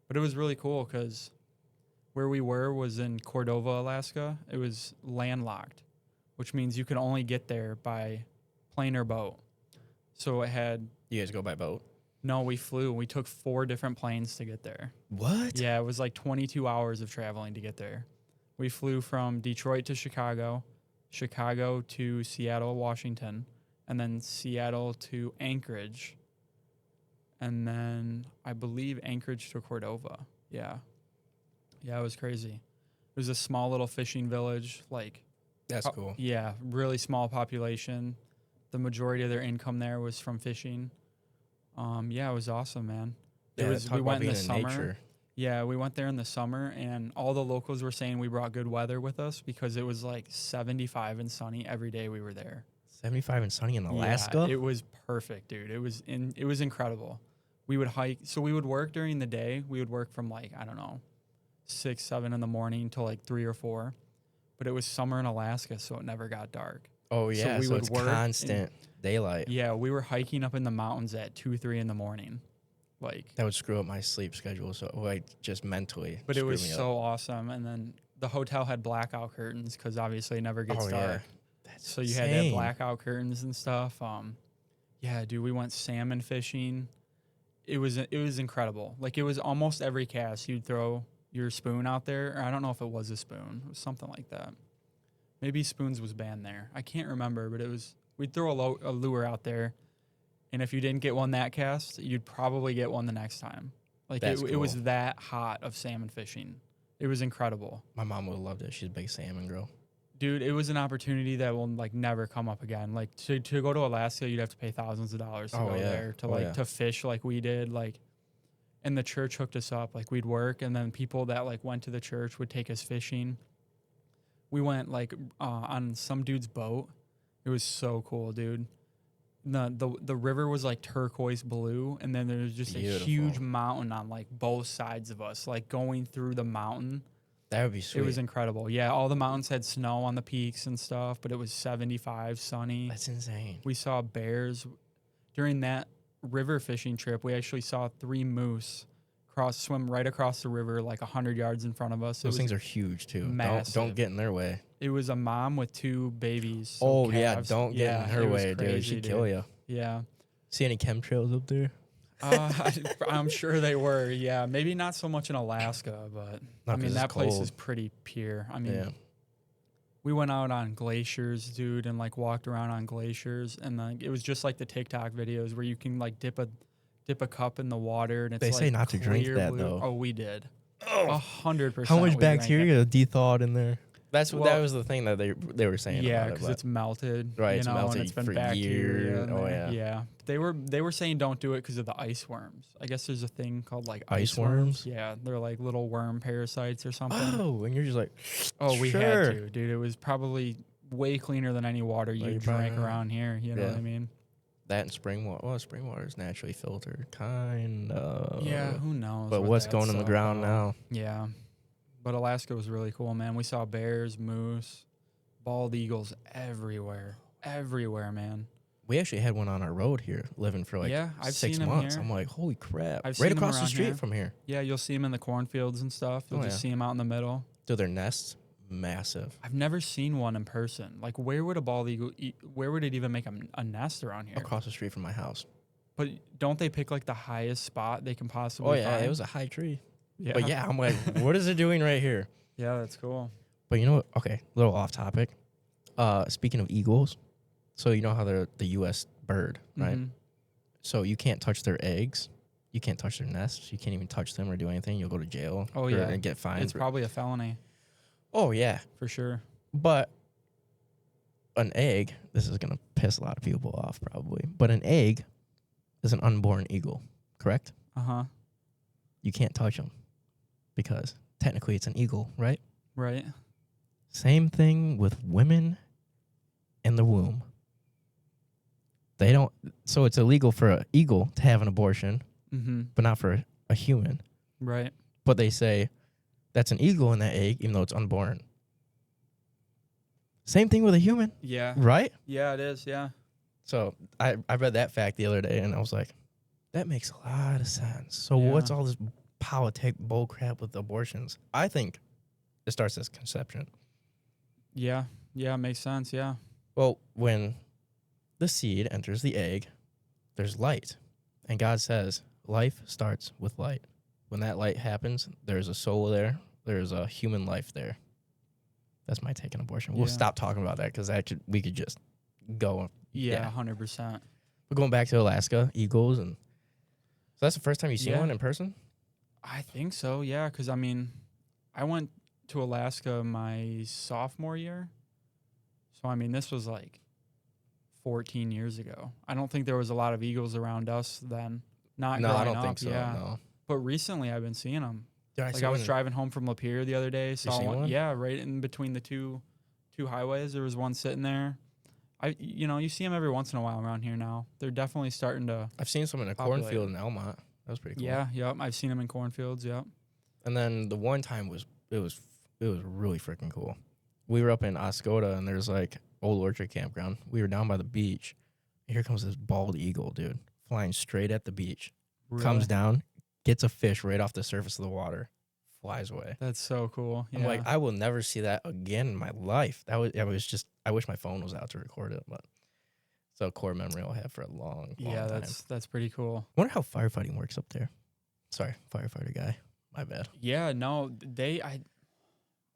But it was really cool because where we were was in Cordova, Alaska. It was landlocked, which means you could only get there by plane or boat. So it had... You guys go by boat? No, we flew. We took 4 different planes to get there. What? Yeah, it was like 22 hours of traveling to get there. We flew from Detroit to Chicago to Seattle, Washington, and then Seattle to Anchorage, and then I believe Anchorage to Cordova. Yeah, it was crazy. It was a small little fishing village. That's cool. Yeah, really small population. The majority of their income there was from fishing. Yeah, it was awesome, man. We went in the summer. Nature. Yeah, we went there in the summer, and all the locals were saying we brought good weather with us because it was like 75 and sunny every day we were there. 75 and sunny in Alaska? Yeah, it was perfect, dude. It was incredible. We would hike. So we would work during the day. We would work from 6, 7 in the morning till 3 or 4. But it was summer in Alaska, so it never got dark. Oh, yeah, so it's constant daylight. Yeah, we were hiking up in the mountains at 2, 3 in the morning. That would screw up my sleep schedule, so just mentally. But it was so awesome. And then the hotel had blackout curtains because obviously it never gets dark. Yeah. So you had to have blackout curtains and stuff. Yeah, dude, we went salmon fishing. It was incredible. It was almost every cast you'd throw your spoon out there. Or I don't know if it was a spoon. It was something like that. Maybe spoons was banned there. I can't remember, but it was We'd throw a lure out there, and if you didn't get one that cast, you'd probably get one the next time. Like it was that hot of salmon fishing. It was incredible. My mom would have loved it. She's a big salmon girl. Dude, it was an opportunity that will like never come up again. Like to go to Alaska, you'd have to pay thousands of dollars to go there to to fish like we did. Like, and the church hooked us up. Like we'd work, and then people that like went to the church would take us fishing. We went like on some dude's boat. It was so cool, dude. The river was like turquoise blue, and then there was just a huge mountain on like both sides of us, like going through the mountain. That would be sweet. It was incredible. Yeah, all the mountains had snow on the peaks and stuff, but it was 75, sunny. That's insane. We saw bears. During that river fishing trip, we actually saw 3 moose swim right across the river like 100 yards in front of us. Those things are huge, too. Massive. Don't get in their way. It was a mom with 2 babies. Oh, yeah, don't get in her way, crazy, dude. She'd kill you. Yeah. See any chemtrails up there? I'm sure they were. Yeah, maybe not so much in Alaska, but I mean that place is pretty pure. I mean, we went out on glaciers, dude, and like walked around on glaciers, and like it was just like the TikTok videos where you can like dip a cup in the water, and it's they say not to drink that blue. though. Oh, we did. 100%. How much bacteria de-thawed in there? That was the thing that they were saying. Yeah, because it's melted, right? It's melted, and it's been for bacteria. Years. Oh yeah, yeah. They were saying don't do it because of the ice worms. I guess there's a thing called like ice worms. Yeah, they're like little worm parasites or something. Oh, and you're just like, oh, we had to, dude. It was probably way cleaner than any water you drank around here. You know what I mean? That and spring water. Well, spring water is naturally filtered, kind of. Yeah, who knows? But what's going in the ground now? Yeah. But Alaska was really cool, man. We saw bears, moose, bald eagles everywhere. Everywhere, man. We actually had one on our road here, living for like 6 months. I'm like, holy crap. Right across the street from here. Yeah, you'll see them in the cornfields and stuff. You'll just see them out in the middle. Dude, their nests, massive. I've never seen one in person. Like, where would a bald eagle, where would it even make a nest around here? Across the street from my house. But don't they pick like the highest spot they can possibly find? It was a high tree. Yeah. But yeah, I'm like, what is it doing right here? Yeah, that's cool. But you know what? Okay, a little off topic. Speaking of eagles, so you know how they're the U.S. bird, right? Mm-hmm. So you can't touch their eggs. You can't touch their nests. You can't even touch them or do anything. You'll go to jail. And get fined. It's probably a felony. Oh, yeah. For sure. But an egg, this is going to piss a lot of people off probably, but an egg is an unborn eagle, correct? Uh-huh. You can't touch them because technically it's an eagle, right? Right. Same thing with women in the womb. They don't, so it's illegal for an eagle to have an abortion, but not for a human. Right. But they say that's an eagle in that egg, even though it's unborn. Same thing with a human. Yeah. Right? Yeah, it is. Yeah. So I read that fact the other day, and I was like, that makes a lot of sense. So what's all this politic bullcrap with abortions? I think it starts as conception. Yeah. Yeah, it makes sense. Yeah. Well, when the seed enters the egg, there's light. And God says, life starts with light. When that light happens, there's a soul there. There's a human life there. That's my take on abortion. We'll stop talking about that because we could just go. Yeah, 100%. But going back to Alaska, eagles, and so that's the first time you see one in person? I think so, yeah, because, I mean, I went to Alaska my sophomore year. So, I mean, this was like 14 years ago. I don't think there was a lot of eagles around us then. No, I don't think so, no. But recently I've been seeing them. I was driving home from Lapeer the other day. Saw one? Yeah, right in between the two highways. There was one sitting there. You see them every once in a while around here now. They're definitely starting to. I've seen some in a cornfield in Elmont. That was pretty cool. Yeah, yep. I've seen them in cornfields. Yep. And then the one time was really freaking cool. We were up in Oscoda, and there's like old orchard campground. We were down by the beach. And here comes this bald eagle, dude, flying straight at the beach. Really? Comes down, gets a fish right off the surface of the water, flies away. That's so cool. Yeah. I'm like, I will never see that again in my life. I wish my phone was out to record it, but it's a core memory I'll have for a long time. That's pretty cool. I wonder how firefighting works up there. Sorry, firefighter guy. My bad. Yeah, no,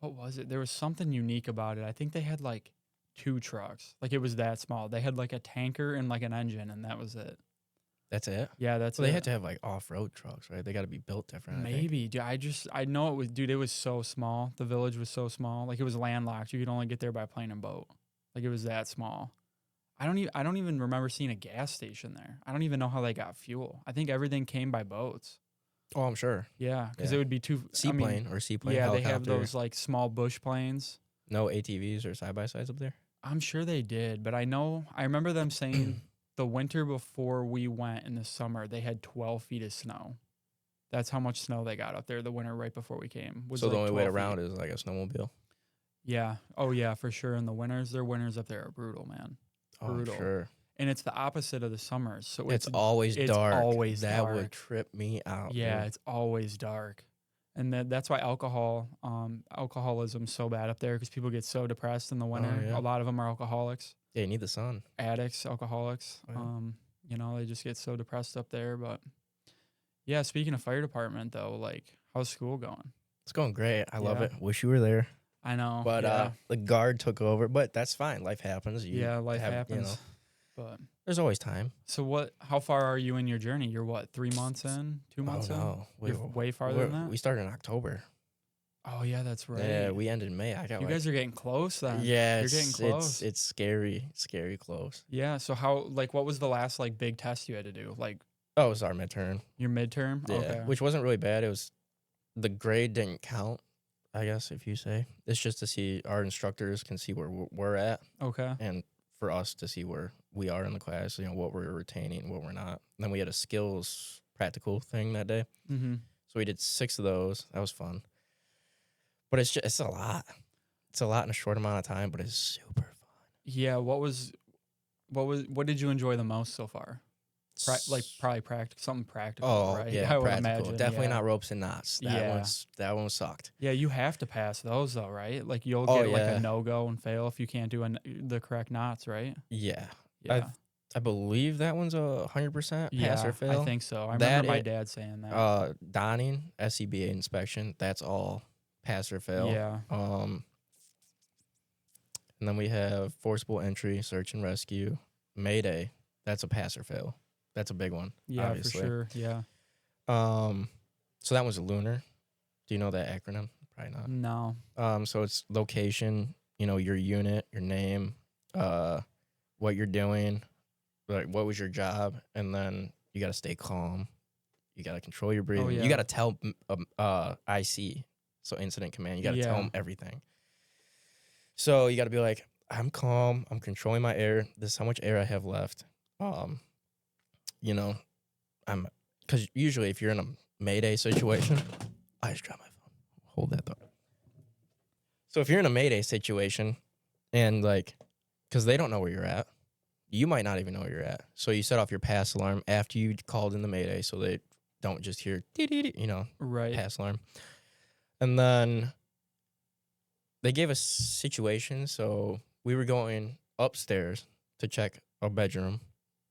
what was it? There was something unique about it. I think they had like 2 trucks. Like, it was that small. They had like a tanker and like an engine, and that was it. That's it? Yeah, that's Well, it. they had to have like off-road trucks, right? They got to be built different. Maybe. Dude, I know it was, dude, it was so small. The village was so small. Like, it was landlocked. You could only get there by plane and boat. Like, it was that small. I don't even remember seeing a gas station there. I don't even know how they got fuel. I think everything came by boats. Oh, I'm sure. Yeah, because it would be seaplane. Yeah, helicopter. they have those like small bush planes. No ATVs or side-by-sides up there? I'm sure they did, but I remember them saying the winter before we went in the summer, they had 12 feet of snow. That's how much snow they got up there the winter right before we came. So like the only way around is like a snowmobile? Yeah. Oh, yeah, for sure. In the winters, their winters up there are brutal, man. Brutal. Oh, sure. And it's the opposite of the summers. So it's always dark. Always that dark. would trip me out. Yeah, dude. it's always dark. And that's why alcoholism's so bad up there, because people get so depressed in the winter. Oh, yeah. A lot of them are alcoholics. Yeah, you need the sun. Addicts, alcoholics. Oh, yeah. They just get so depressed up there. But yeah, speaking of fire department though, like, how's school going? It's going great. I love it. Wish you were there. I know. But the guard took over. But that's fine. Life happens. Life happens. But there's always time. So how far are you in your journey? You're what, 3 months in? 2 months in? No. You're way farther than that? We started in October. Oh, yeah, that's right. Yeah, we ended in May. You guys are getting close then. Yeah, you're getting close. It's scary close. Yeah, so what was the last like big test you had to do? Like, oh, it was our midterm. Your midterm? Yeah, okay. which wasn't really bad. It was, the grade didn't count, I guess, if you say. It's just to see, our instructors can see where we're at. Okay. And for us to see where we are in the class, what we're retaining, what we're not. And then we had a skills practical thing that day. Mm-hmm. So we did 6 of those. That was fun. But it's a lot. It's a lot in a short amount of time, but it's super fun. Yeah, what did you enjoy the most so far? Probably something practical, oh, right? Yeah, I would practical. imagine. Definitely not ropes and knots. That one sucked. Yeah, you have to pass those though, right? Like, you'll get like a no-go and fail if you can't do the correct knots, right? Yeah. Yeah. I believe that one's 100% pass or fail. I think so. I remember my dad saying that. Donning, SCBA inspection, that's all pass or fail. Yeah. And then we have forcible entry, search and rescue, Mayday. That's a pass or fail. That's a big one. Yeah, obviously. for sure. Yeah. So that was a lunar. Do you know that acronym? Probably not. No. So it's location, your unit, your name, what you're doing, like what was your job, and then you got to stay calm. You got to control your breathing. Oh, yeah. You got to tell IC, so incident command. You got to tell them everything. So you got to be like, I'm calm. I'm controlling my air. This is how much air I have left. Because usually if you're in a Mayday situation, I just dropped my phone. Hold that thought. So if you're in a Mayday situation and because they don't know where you're at, you might not even know where you're at. So you set off your pass alarm after you called in the Mayday so they don't just hear, right. pass alarm. And then they gave us situations. So we were going upstairs to check a bedroom.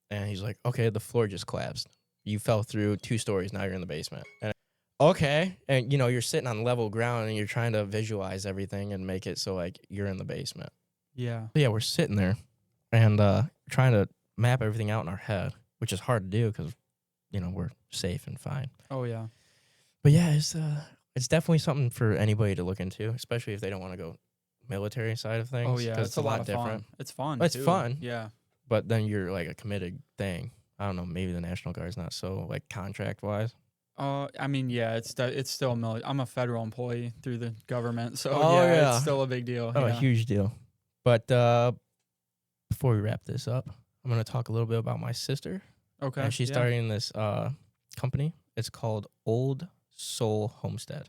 And he's like, okay, the floor just collapsed. You fell through 2 stories. Now you're in the basement. And okay. And, you're sitting on level ground and you're trying to visualize everything and make it so, you're in the basement. Yeah. But yeah, we're sitting there and trying to map everything out in our head, which is hard to do because, we're safe and fine. Oh, yeah. But yeah, it's definitely something for anybody to look into, especially if they don't want to go military side of things. Oh, yeah. It's a lot different. Fun. It's fun, It's fun. Yeah. But then you're a committed thing. I don't know. Maybe the National Guard's not so contract wise. Yeah, it's still I'm a federal employee through the government, so it's still a big deal. Oh, a huge deal. But before we wrap this up, I'm gonna talk a little bit about my sister. Okay. And she's starting this company. It's called Old Soul Homestead.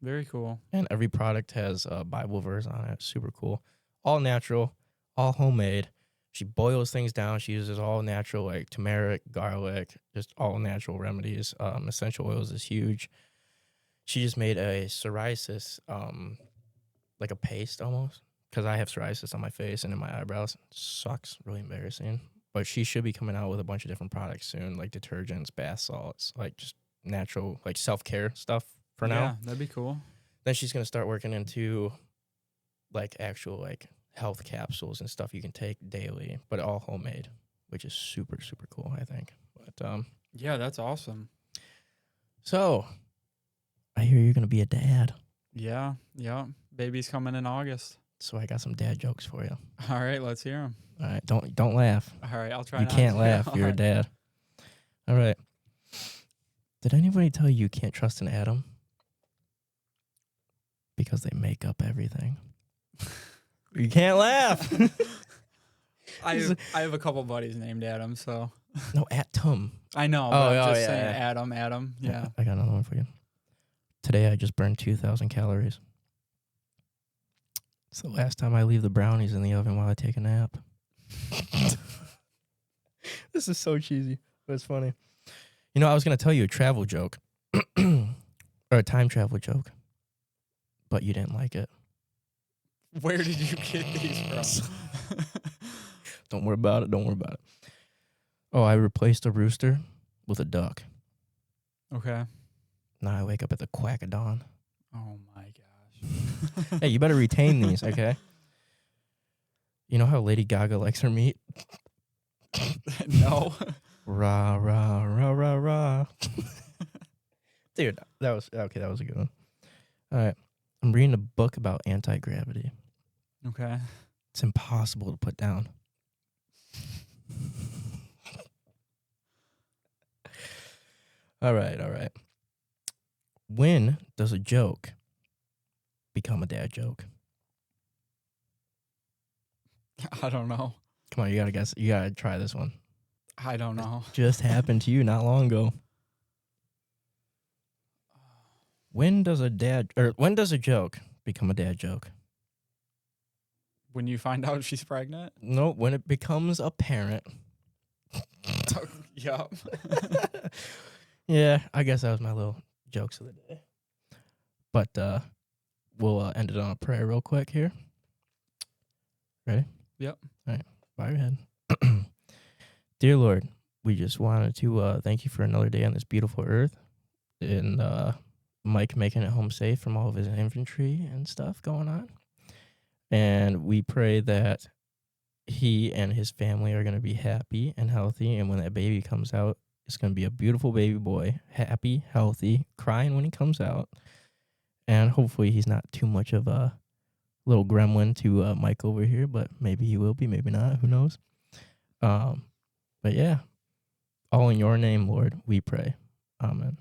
Very cool. And every product has a Bible verse on it. Super cool. All natural, all homemade. She boils things down. She uses all natural, turmeric, garlic, just all natural remedies. Essential oils is huge. She just made a psoriasis, like a paste almost, because I have psoriasis on my face and in my eyebrows. It sucks. Really embarrassing. But she should be coming out with a bunch of different products soon, like detergents, bath salts, just natural, self-care stuff for now. Yeah, that'd be cool. Then she's going to start working into, actual, health capsules and stuff you can take daily, but all homemade, which is super, super cool, I think. But yeah, that's awesome. So I hear you're going to be a dad. Yeah. Baby's coming in August. So I got some dad jokes for you. All right, let's hear them. All right, don't laugh. All right, I'll try. You can't laugh. You're a dad. All right. Did anybody tell you can't trust an atom? Because they make up everything. You can't laugh. I have a couple buddies named Adam, so. No, atom. I know, but I'm just saying Adam. Yeah. I got another one for you. Today I just burned 2,000 calories. It's the last time I leave the brownies in the oven while I take a nap. This is so cheesy, but it's funny. You know, I was going to tell you a travel joke. Or a time travel joke. But you didn't like it. Where did you get these from? Don't worry about it. Oh, I replaced a rooster with a duck. Okay. Now I wake up at the quack of dawn. Oh, my gosh. Hey, you better retain these, okay? You know how Lady Gaga likes her meat? No. Rah, rah, rah, rah, rah. Dude, that was a good one. All right. I'm reading a book about anti-gravity. Okay. It's impossible to put down. All right. When does a joke become a dad joke? I don't know. Come on, you gotta guess. You gotta try this one. I don't know. It just happened to you not long ago. When does a joke become a dad joke? When you find out she's pregnant? No, when it becomes apparent. Yup. Yeah, I guess that was my little jokes of the day. But we'll end it on a prayer real quick here. Ready? Yep. All right. Bow your head. Dear Lord, we just wanted to thank you for another day on this beautiful earth. And Mike making it home safe from all of his infantry and stuff going on. And we pray that he and his family are going to be happy and healthy. And when that baby comes out, it's going to be a beautiful baby boy, happy, healthy, crying when he comes out. And hopefully he's not too much of a little gremlin to Mike over here, but maybe he will be, maybe not. Who knows? But yeah, all in your name, Lord, we pray. Amen.